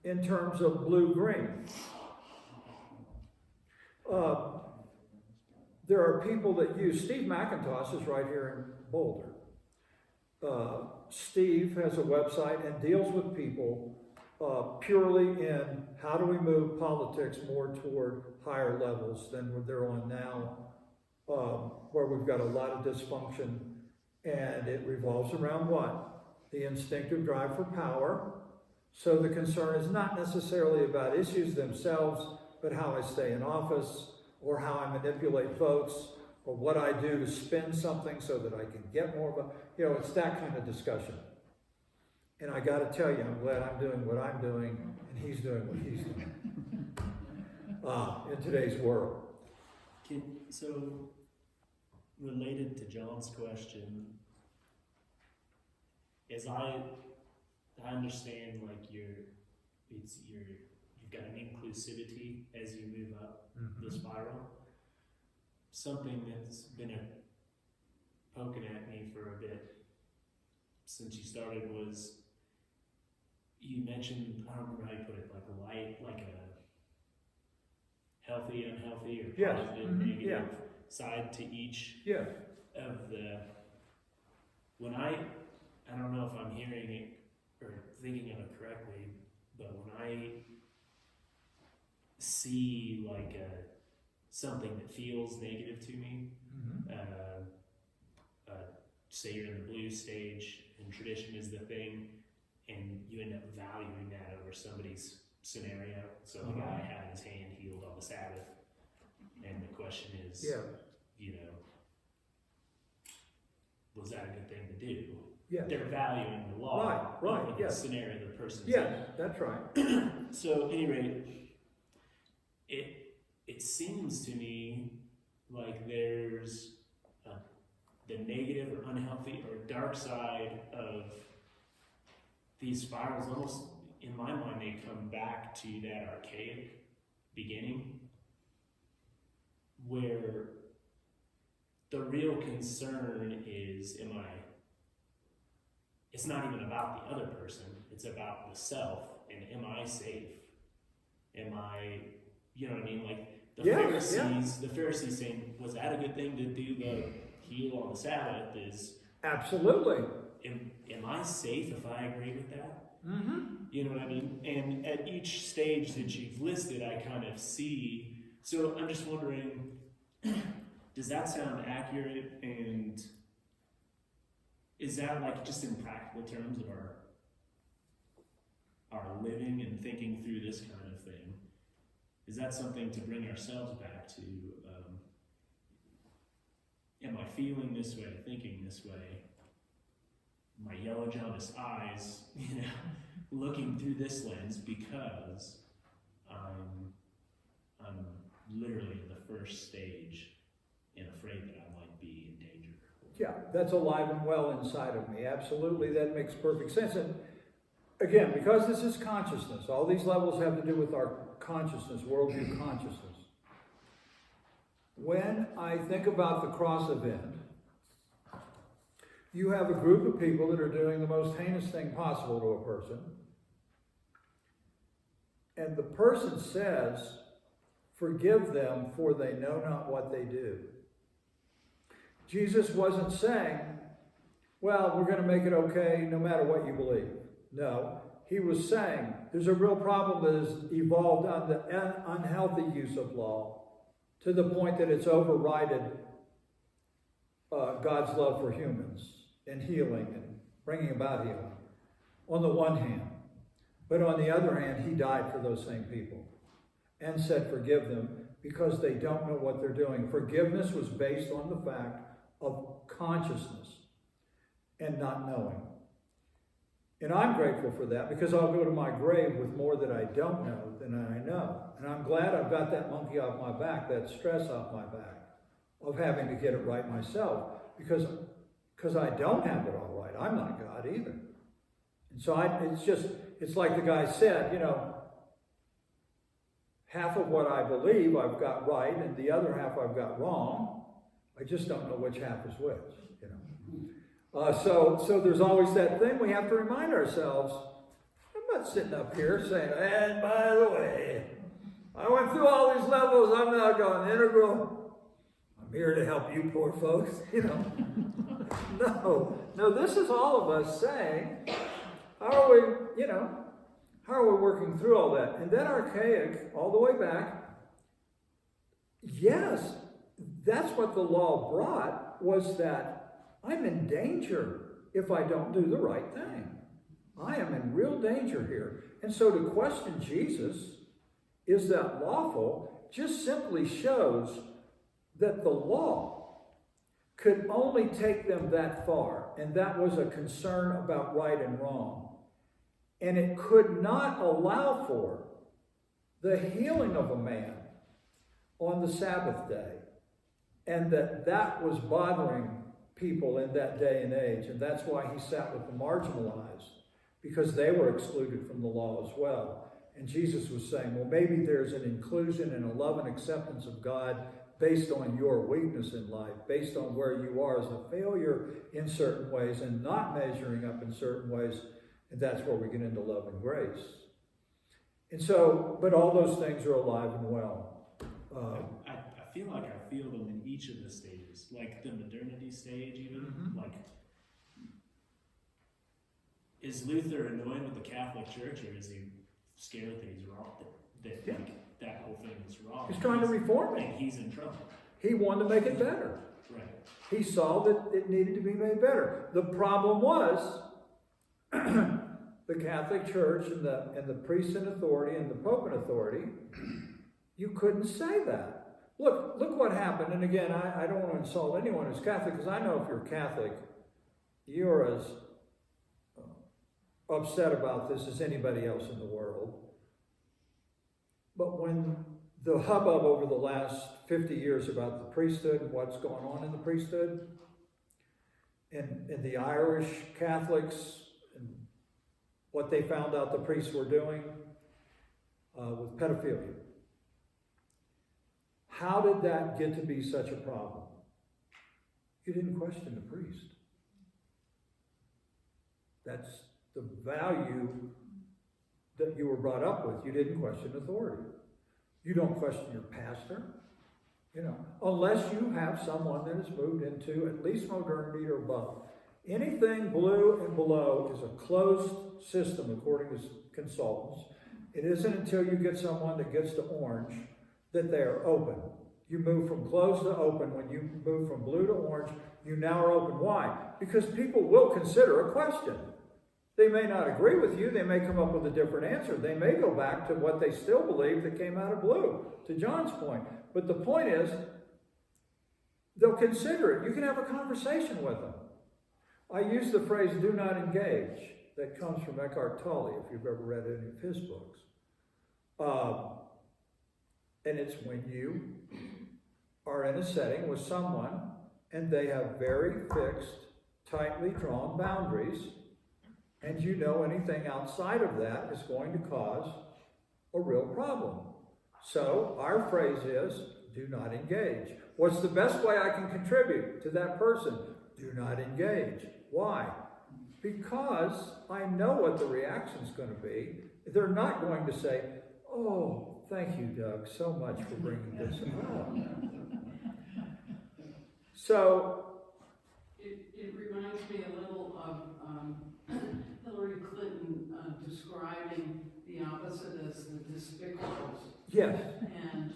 in terms of blue, green. There are people that use, Steve McIntosh is right here in Boulder. Steve has a website and deals with people purely in how do we move politics more toward higher levels than what they're on now, where we've got a lot of dysfunction, and it revolves around what? The instinctive drive for power. So the concern is not necessarily about issues themselves, but how I stay in office, or how I manipulate votes, or what I do to spin something so that I can get more of a, it's that kind of discussion. And I got to tell you, I'm glad I'm doing what I'm doing, and he's doing what he's doing in today's world. So, related to John's question, as I understand, like you've got an inclusivity as you move up the spiral. Something that's been poking at me for a bit since you started was, you mentioned, I don't remember how you put it, like a light, like a healthy, unhealthy, or Yes. positive, negative side to each Yeah. of the, when I don't know if I'm hearing it or thinking of it correctly, but when I see like something that feels negative to me, say you're in the blue stage and tradition is the thing, and you end up valuing that over somebody's scenario. So the guy had his hand healed on the Sabbath, and the question is, was that a good thing to do? Yeah. They're valuing the law Right, over the yes. scenario the person's in. Yes, that's right. So, at any rate, it seems to me like there's the negative or unhealthy or dark side of these spirals. Almost, in my mind, they come back to that archaic beginning where the real concern is, it's not even about the other person, it's about the self, and am I safe? Am I, you know what I mean? Like the Pharisees saying, was that a good thing to do the heal on the Sabbath? Is Absolutely. Am I safe if I agree with that? Mm-hmm. You know what I mean? And at each stage that you've listed, I kind of see, so I'm just wondering, does that sound accurate, and is that like just in practical terms of our living and thinking through this kind of thing? Is that something to bring ourselves back to? Am I feeling this way, thinking this way? My yellow jaundiced eyes, looking through this lens because I'm literally in the first stage and afraid that I might be in danger. Yeah, that's alive and well inside of me. Absolutely, that makes perfect sense. And again, because this is consciousness, all these levels have to do with our consciousness, worldview consciousness. When I think about the cross event, you have a group of people that are doing the most heinous thing possible to a person. And the person says, "Forgive them, for they know not what they do." Jesus wasn't saying, well, we're going to make it okay no matter what you believe. No, he was saying there's a real problem that has evolved on the unhealthy use of law to the point that it's overridden God's love for humans and healing and bringing about healing on the one hand. But on the other hand, he died for those same people and said, forgive them, because they don't know what they're doing. Forgiveness was based on the fact of consciousness and not knowing. And I'm grateful for that, because I'll go to my grave with more that I don't know than I know. And I'm glad I've got that monkey off my back, that stress off my back of having to get it right myself, because I don't have it all right. I'm not God either. And so it's like the guy said, half of what I believe I've got right, and the other half I've got wrong. I just don't know which half is which, So there's always that thing we have to remind ourselves. I'm not sitting up here saying, and by the way, I went through all these levels, I'm now going integral. I'm here to help you poor folks, No, this is all of us saying, how are we, how are we working through all that? And that archaic, all the way back, yes, that's what the law brought, was that I'm in danger if I don't do the right thing. I am in real danger here. And so to question Jesus, is that lawful, just simply shows that the law could only take them that far, and that was a concern about right and wrong. And it could not allow for the healing of a man on the Sabbath day, and that was bothering people in that day and age, and that's why he sat with the marginalized, because they were excluded from the law as well. And Jesus was saying, well, maybe there's an inclusion and a love and acceptance of God based on your weakness in life, based on where you are as a failure in certain ways and not measuring up in certain ways. And that's where we get into love and grace. And so, but all those things are alive and well. I feel like I feel them in each of the stages, like the modernity stage even. Mhm. Like, is Luther annoyed with the Catholic Church, or is he scared that he's wrong, that Yeah. like, that whole thing is wrong? He's trying to reform it. And he's in trouble. He wanted to make it better. Right. He saw that it needed to be made better. The problem was the Catholic Church and the priest in authority and the Pope in authority, you couldn't say that. Look what happened. And again, I don't want to insult anyone who's Catholic, because I know if you're Catholic, you're as upset about this as anybody else in the world. But when the hubbub over the last 50 years about the priesthood and what's going on in the priesthood, and the Irish Catholics, and what they found out the priests were doing with pedophilia. How did that get to be such a problem? You didn't question the priest. That's the value that you were brought up with. You didn't question authority. You don't question your pastor, unless you have someone that has moved into at least modernity or above. Anything blue and below is a closed system, according to consultants. It isn't until you get someone that gets to orange that they are open. You move from closed to open. When you move from blue to orange, you now are open. Why? Because people will consider a question. They may not agree with you. They may come up with a different answer. They may go back to what they still believe that came out of blue, to John's point. But the point is, they'll consider it. You can have a conversation with them. I use the phrase, do not engage. That comes from Eckhart Tolle, if you've ever read any of his books. And it's when you are in a setting with someone and they have very fixed, tightly drawn boundaries, and you know anything outside of that is going to cause a real problem. So our phrase is, do not engage. What's the best way I can contribute to that person? Do not engage. Why? Because I know what the reaction's going to be. They're not going to say, oh, thank you, Doug, so much for bringing this up. So, it reminds me a little of Hillary Clinton describing the opposite as the despicables. yes, And,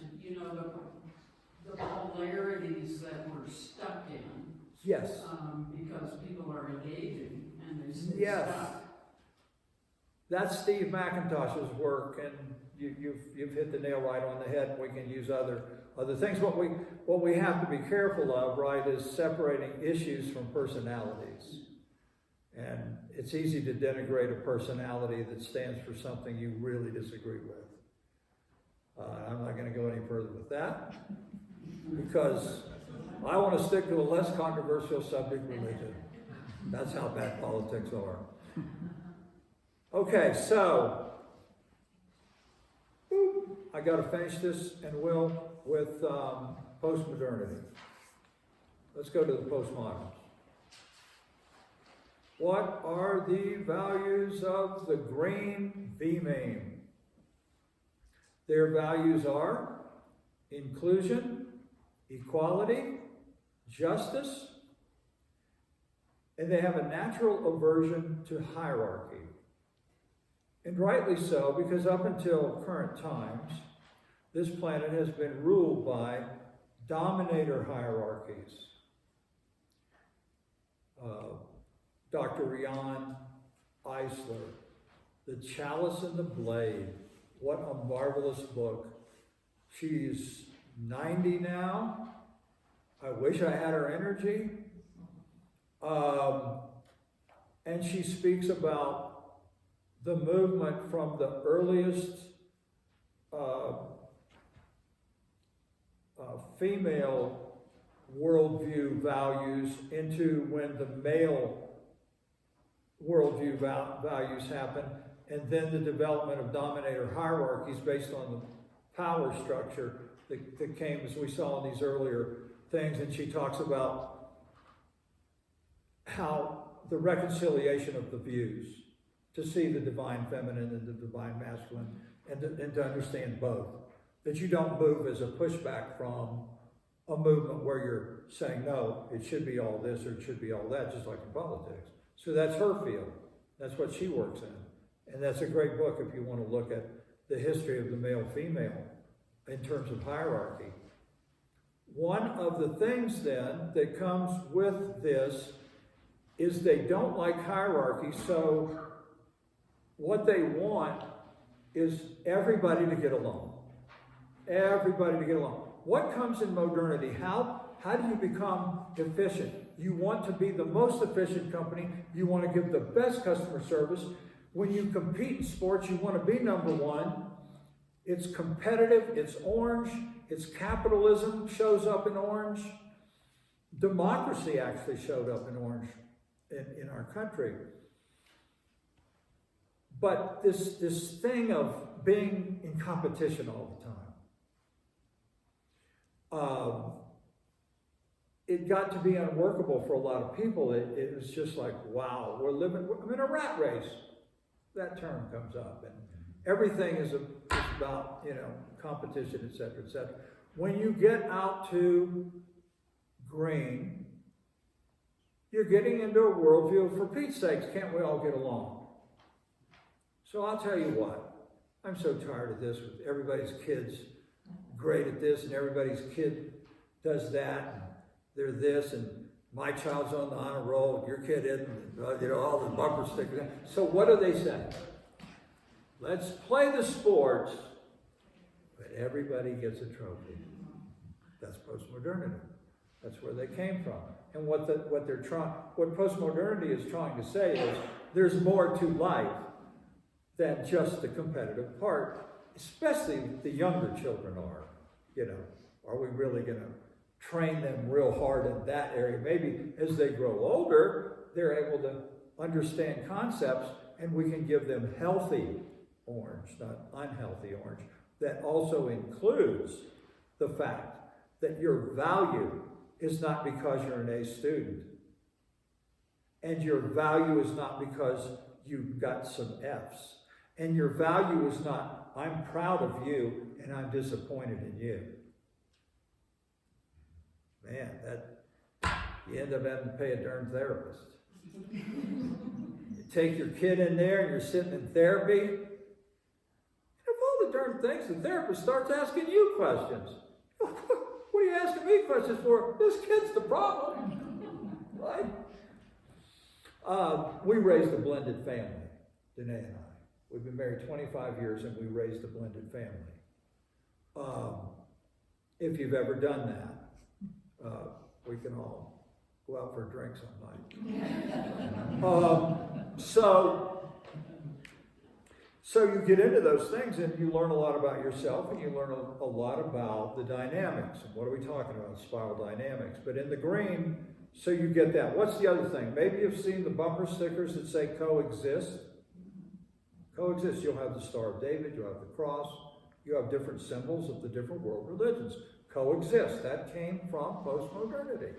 the polarities that we're stuck in yes, because people are engaging and they stay yes. stuck. That's Steve McIntosh's work, and you've hit the nail right on the head. We can use other things. What we have to be careful of, right, is separating issues from personalities. And it's easy to denigrate a personality that stands for something you really disagree with. I'm not going to go any further with that, because I want to stick to a less controversial subject, religion. That's how bad politics are. Okay, so I got to finish this, and will, with postmodernity. Let's go to the postmoderns. What are the values of the green V-Meme? Their values are inclusion, equality, justice, And they have a natural aversion to hierarchy. And rightly so, because up until current times, this planet has been ruled by dominator hierarchies. Dr. Rian Eisler, The Chalice and the Blade. What a marvelous book. She's 90 now. I wish I had her energy. And she speaks about the movement from the earliest female worldview values into when the male worldview values happen, and then the development of dominator hierarchies based on the power structure that came, as we saw in these earlier things. And she talks about how the reconciliation of the views, to see the divine feminine and the divine masculine, and to understand both. That you don't move as a pushback from a movement where you're saying, no, it should be all this or it should be all that, just like in politics. So that's her field. That's what she works in. And that's a great book if you want to look at the history of the male-female in terms of hierarchy. One of the things then that comes with this is they don't like hierarchy, so what they want is everybody to get along. Everybody to get along. What comes in modernity? How do you become efficient? You want to be the most efficient company. You want to give the best customer service. When you compete in sports, you want to be number one. It's competitive. It's orange. It's capitalism shows up in orange. Democracy actually showed up in orange in our country. But this thing of being in competition all the time, it got to be unworkable for a lot of people. It was just like, wow, I'm in a rat race. That term comes up, and everything is about, competition, et cetera, et cetera. When you get out to green, you're getting into a worldview of, for Pete's sakes, can't we all get along? So I'll tell you what, I'm so tired of this with everybody's kids great at this and everybody's kid does that, and they're this, and my child's on the honor roll, and your kid isn't, and, all the bumper stickers. So what do they say? Let's play the sports, but everybody gets a trophy. That's postmodernity. That's where they came from. And what postmodernity is trying to say is there's more to life than just the competitive part, especially the younger children are. Are we really going to train them real hard in that area? Maybe as they grow older, they're able to understand concepts, and we can give them healthy orange, not unhealthy orange, that also includes the fact that your value is not because you're an A student, and your value is not because you got some Fs, and your value is not, I'm proud of you and I'm disappointed in you. Man, you end up having to pay a darn therapist. You take your kid in there and you're sitting in therapy, and of all the darn things, the therapist starts asking you questions. What are you asking me questions for? This kid's the problem, right? We raised a blended family, Danae and I. We've been married 25 years and we raised a blended family. If you've ever done that, we can all go out for a drink sometime. So you get into those things and you learn a lot about yourself, and you learn a lot about the dynamics. And what are we talking about? Spiral dynamics. But in the green, so you get that. What's the other thing? Maybe you've seen the bumper stickers that say coexist. Coexist. You'll have the Star of David, you'll have the cross, you have different symbols of the different world religions. Coexist. That came from postmodernity.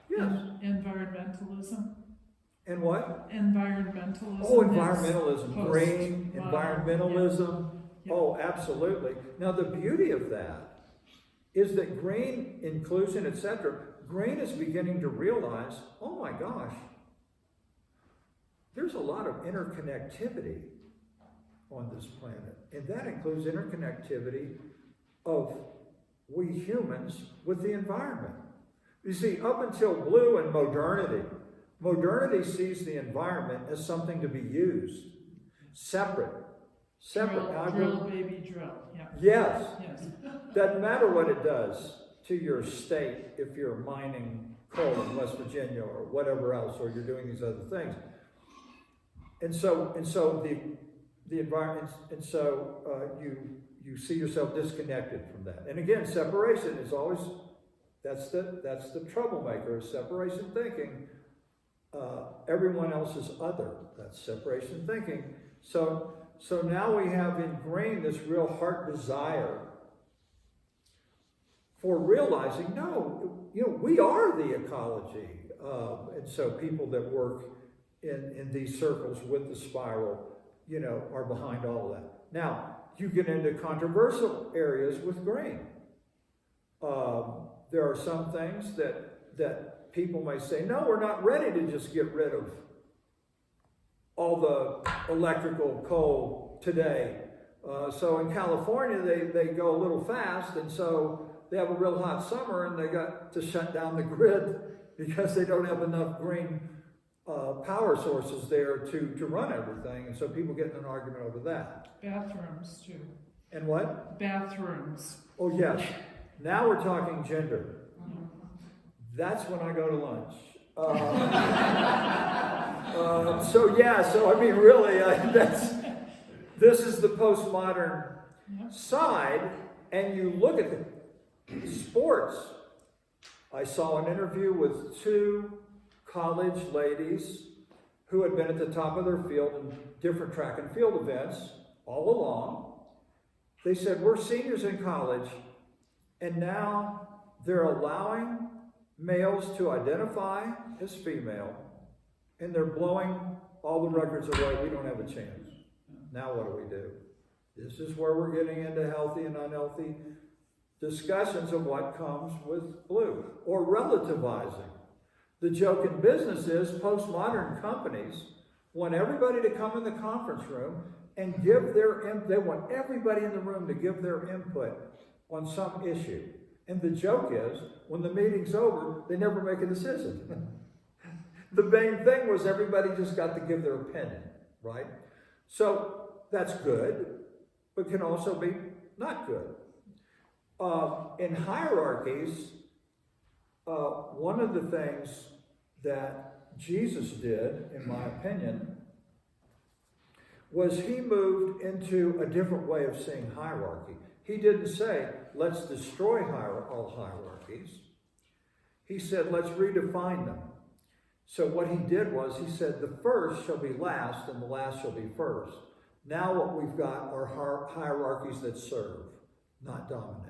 Yes. Environmentalism. And what? Environmentalism. Oh, environmentalism. Green, Wow. environmentalism. Yeah. Oh, absolutely. Now, the beauty of that is that green inclusion, etc., Green is beginning to realize, oh my gosh, there's a lot of interconnectivity on this planet. And that includes interconnectivity of we humans with the environment. You see, up until blue and modernity sees the environment as something to be used, separate. Drill, baby, drill, yeah. Yes, Yes. doesn't matter what it does to your state if you're mining coal in West Virginia or whatever else, or you're doing these other things. And so the environment, and so you see yourself disconnected from that. And again, separation is always, that's the troublemaker, is separation thinking. Everyone else is other. That's separation thinking. So now we have ingrained this real heart desire for realizing, no, we are the ecology. And so people that work in these circles with the spiral, are behind all of that. Now, you get into controversial areas with green. There are some things that people may say, no, we're not ready to just get rid of all the electrical coal today. So in California, they go a little fast, and so they have a real hot summer, and they got to shut down the grid because they don't have enough green power sources there to run everything. And so people get in an argument over that. Bathrooms, too. And what? Bathrooms. Oh, yes. Now we're talking gender. That's when I go to lunch. So I mean, really, this is the postmodern side, and you look at the sports. I saw an interview with 2 college ladies who had been at the top of their field in different track and field events all along. They said, we're seniors in college, and now they're allowing males to identify as female, and they're blowing all the records away. We don't have a chance. Now what do we do? This is where we're getting into healthy and unhealthy discussions of what comes with blue, or relativizing. The joke in business is postmodern companies want everybody to come in the conference room and give they want everybody in the room to give their input on some issue. And the joke is, when the meeting's over, they never make a decision. The main thing was everybody just got to give their opinion, right? So that's good, but can also be not good. In hierarchies, one of the things that Jesus did, in my opinion, was he moved into a different way of seeing hierarchy. He didn't say, let's destroy all hierarchies. He said, let's redefine them. So what he did was, he said, the first shall be last and the last shall be first. Now what we've got are hierarchies that serve, not dominate.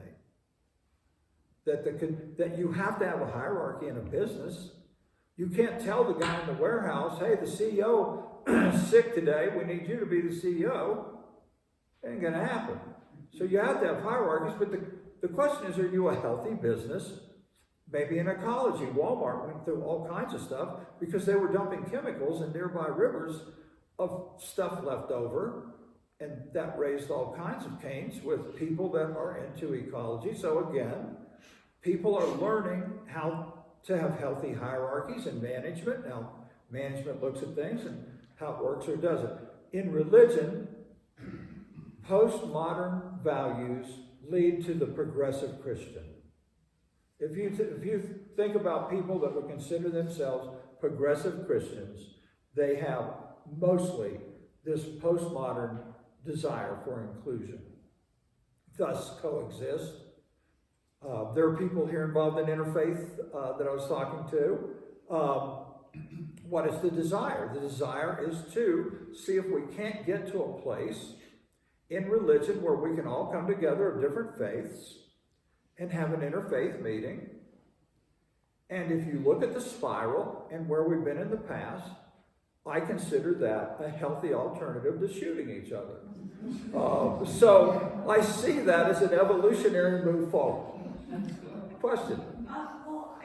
That you have to have a hierarchy in a business. You can't tell the guy in the warehouse, hey, the CEO is sick today, we need you to be the CEO. It ain't going to happen. So you have to have hierarchies, but the question is, are you a healthy business? Maybe in ecology, Walmart went through all kinds of stuff because they were dumping chemicals in nearby rivers of stuff left over, and that raised all kinds of canes with people that are into ecology. So again, people are learning how to have healthy hierarchies in management. Now, management looks at things and how it works or doesn't. In religion, postmodern values lead to the progressive Christian. If you think about people that would consider themselves progressive Christians, they have mostly this postmodern desire for inclusion, thus coexist. There are people here involved in interfaith that I was talking to. What is the desire? The desire is to see if we can't get to a place in religion where we can all come together of different faiths and have an interfaith meeting. And if you look at the spiral and where we've been in the past, I consider that a healthy alternative to shooting each other. So I see that as an evolutionary move forward. Question? Well,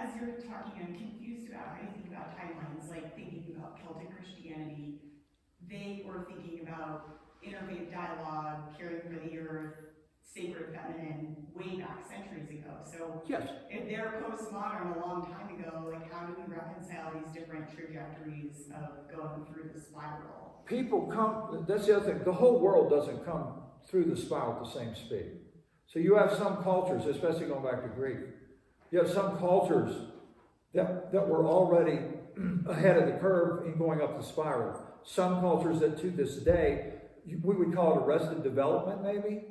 as you're talking, I'm confused about how you think about timelines, like thinking about Celtic Christianity. They were thinking about interfaith dialogue, caring for the earth, sacred feminine, way back centuries ago. So Yes. if they're postmodern a long time ago, like how do we reconcile these different trajectories of going through the spiral? People come, that's the other thing, the whole world doesn't come through the spiral at the same speed. So you have some cultures, especially going back to Greek, you have some cultures that were already ahead of the curve in going up the spiral. Some cultures that to this day, we would call it arrested development maybe,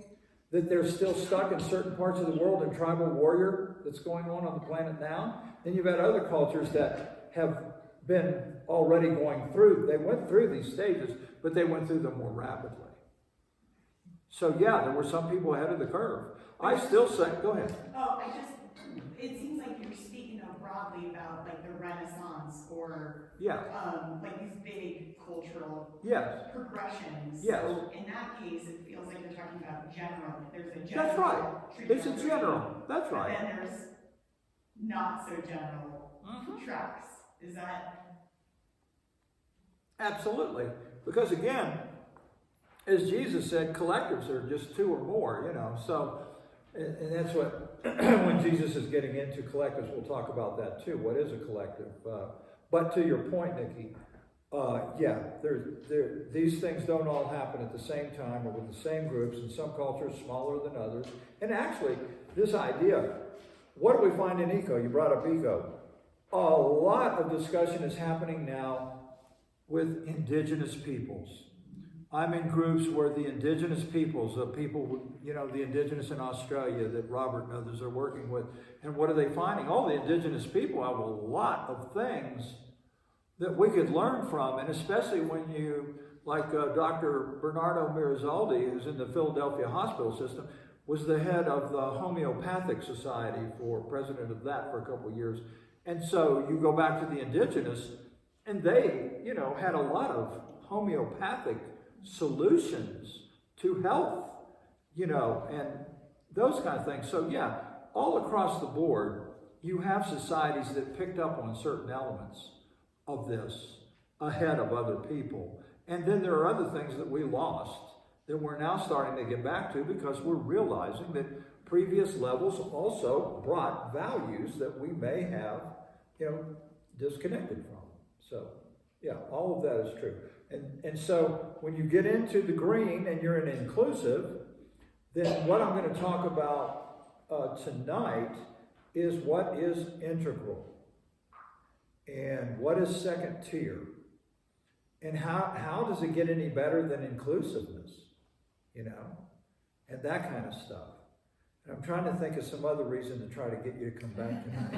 that they're still stuck in certain parts of the world in tribal warrior that's going on the planet now. Then you've had other cultures that have been already going through, they went through these stages, but they went through them more rapidly. So yeah, there were some people ahead of the curve. I still say, go ahead. Oh, it seems like you're speaking broadly about like the Renaissance or Yeah. like these big cultural Yes. progressions. Yes. So in that case, it feels like you're talking about general. There's a general. That's right. It's a trajectory, general. That's but right. then there's not so general tracks. Is that? Absolutely. Because again, as Jesus said, collectives are just two or more, you know. So, and that's what, when Jesus is getting into collectives, we'll talk about that too. What is a collective? But to your point, Nikki, yeah, these things don't all happen at the same time or with the same groups, and some cultures smaller than others. And actually, this idea, what do we find in eco? You brought up eco. A lot of discussion is happening now with indigenous peoples. I'm in groups where the indigenous peoples, the people, you know, the indigenous in Australia that Robert and others are working with, and what are they finding? All the indigenous people have a lot of things that we could learn from, and especially when you, like Dr. Bernardo Mirazaldi, who's in the Philadelphia hospital system, was the head of the Homeopathic Society, president of that for a couple of years. And so you go back to the indigenous, and they, you know, had a lot of homeopathic solutions to health, you know, and those kind of things. So yeah, all across the board, you have societies that picked up on certain elements of this ahead of other people. And then there are other things that we lost that we're now starting to get back to because we're realizing that previous levels also brought values that we may have, you know, disconnected from. So yeah, all of that is true. And so when you get into the green and you're an inclusive, then what I'm going to talk about tonight is what is integral and what is second tier and how does it get any better than inclusiveness, you know, and that kind of stuff. And I'm trying to think of some other reason to try to get you to come back tonight.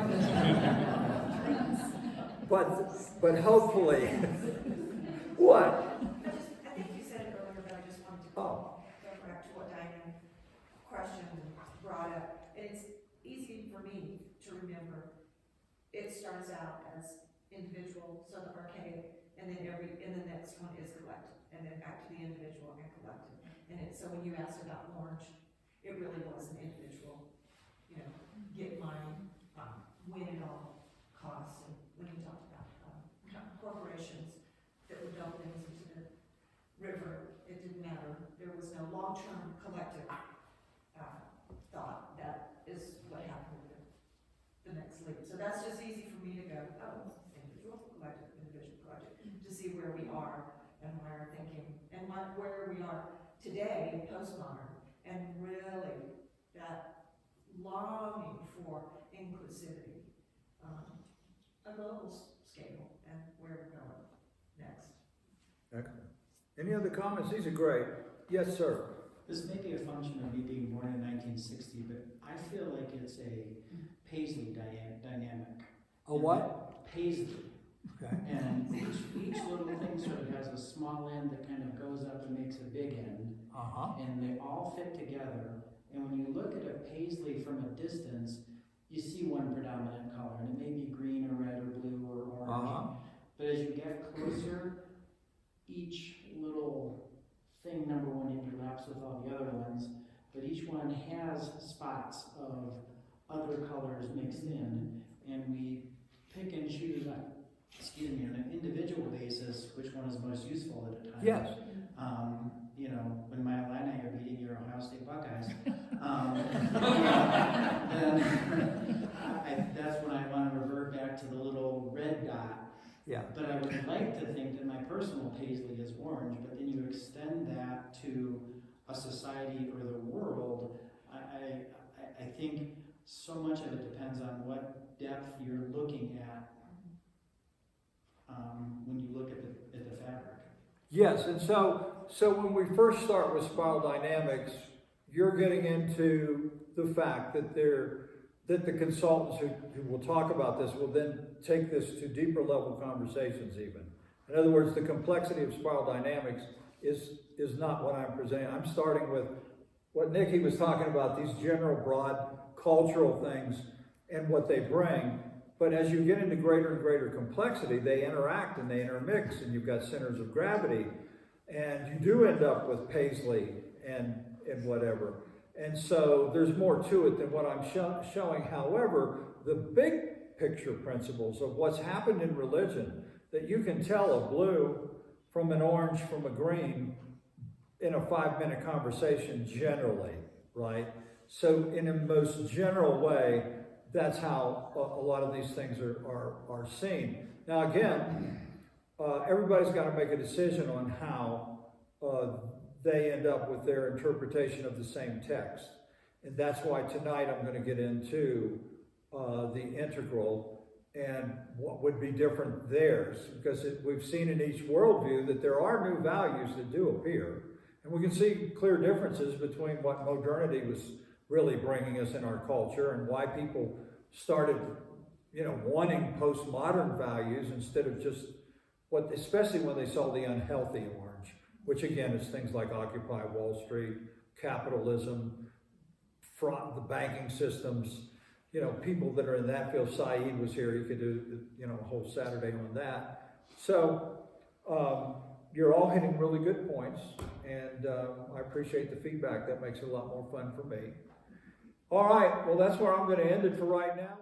but hopefully, what? I think you said it earlier, but I just wanted to go back to what Diane questioned and brought up. And it's easy for me to remember. It starts out as individual, so the archaic, and then the next one is collective, and then back to the individual and collective. And so when you asked about orange, it really was an individual, you know, get mine, win at all costs. And when you talked about corporations that would dump things into the river, it didn't matter. There was no long-term collective thought. That is what happened with the next leap. So that's just easy for me to go, oh, individual, collective, to see where we are and why our thinking, and where we are today in postmodern, and really that longing for inclusivity on a global scale and where we're going next. Excellent. Any other comments? These are great. Yes, sir. This may be a function of me being born in 1960, but I feel like it's a Paisley dynamic. A what? Paisley. Okay. And each little thing sort of has a small end that kind of goes up and makes a big end. And they all fit together. And when you look at a Paisley from a distance, you see one predominant color, and it may be green or red or blue or orange. But as you get closer, each little thing, number one, overlaps with all the other ones, but each one has spots of other colors mixed in. and we pick and choose on, on an individual basis, which one is most useful at a time. Yes. You know, when my Illini are beating your Ohio State Buckeyes, then that's when I want to revert back to the little red dot. Yeah. But I would like to think that my personal paisley is orange, but then you extend that to a society or the world. I think so much of it depends on what depth you're looking at when you look at the fabric. Yes, and so when we first start with spiral dynamics, you're getting into the fact that that the consultants who will talk about this will then take this to deeper level conversations even. In other words, the complexity of spiral dynamics is not what I'm presenting. I'm starting with what Nikki was talking about, these general broad cultural things and what they bring. But as you get into greater and greater complexity, they interact and they intermix, and you've got centers of gravity, and you do end up with paisley and whatever. And so there's more to it than what I'm showing. However, the big picture principles of what's happened in religion, that you can tell a blue from an orange from a green in a 5-minute conversation generally, right? So in a most general way, that's how a lot of these things are seen. Now again, everybody's got to make a decision on how they end up with their interpretation of the same text. And that's why tonight I'm going to get into the integral and what would be different theirs. Because we've seen in each worldview that there are new values that do appear. And we can see clear differences between what modernity was really bringing us in our culture and why people started, wanting postmodern values instead of just especially when they saw the unhealthy orange, which again is things like Occupy Wall Street, capitalism, the banking systems, people that are in that field. Saeed was here, you could do, a whole Saturday on that. So, you're all hitting really good points, and I appreciate the feedback. That makes it a lot more fun for me. All right, well, that's where I'm going to end it for right now.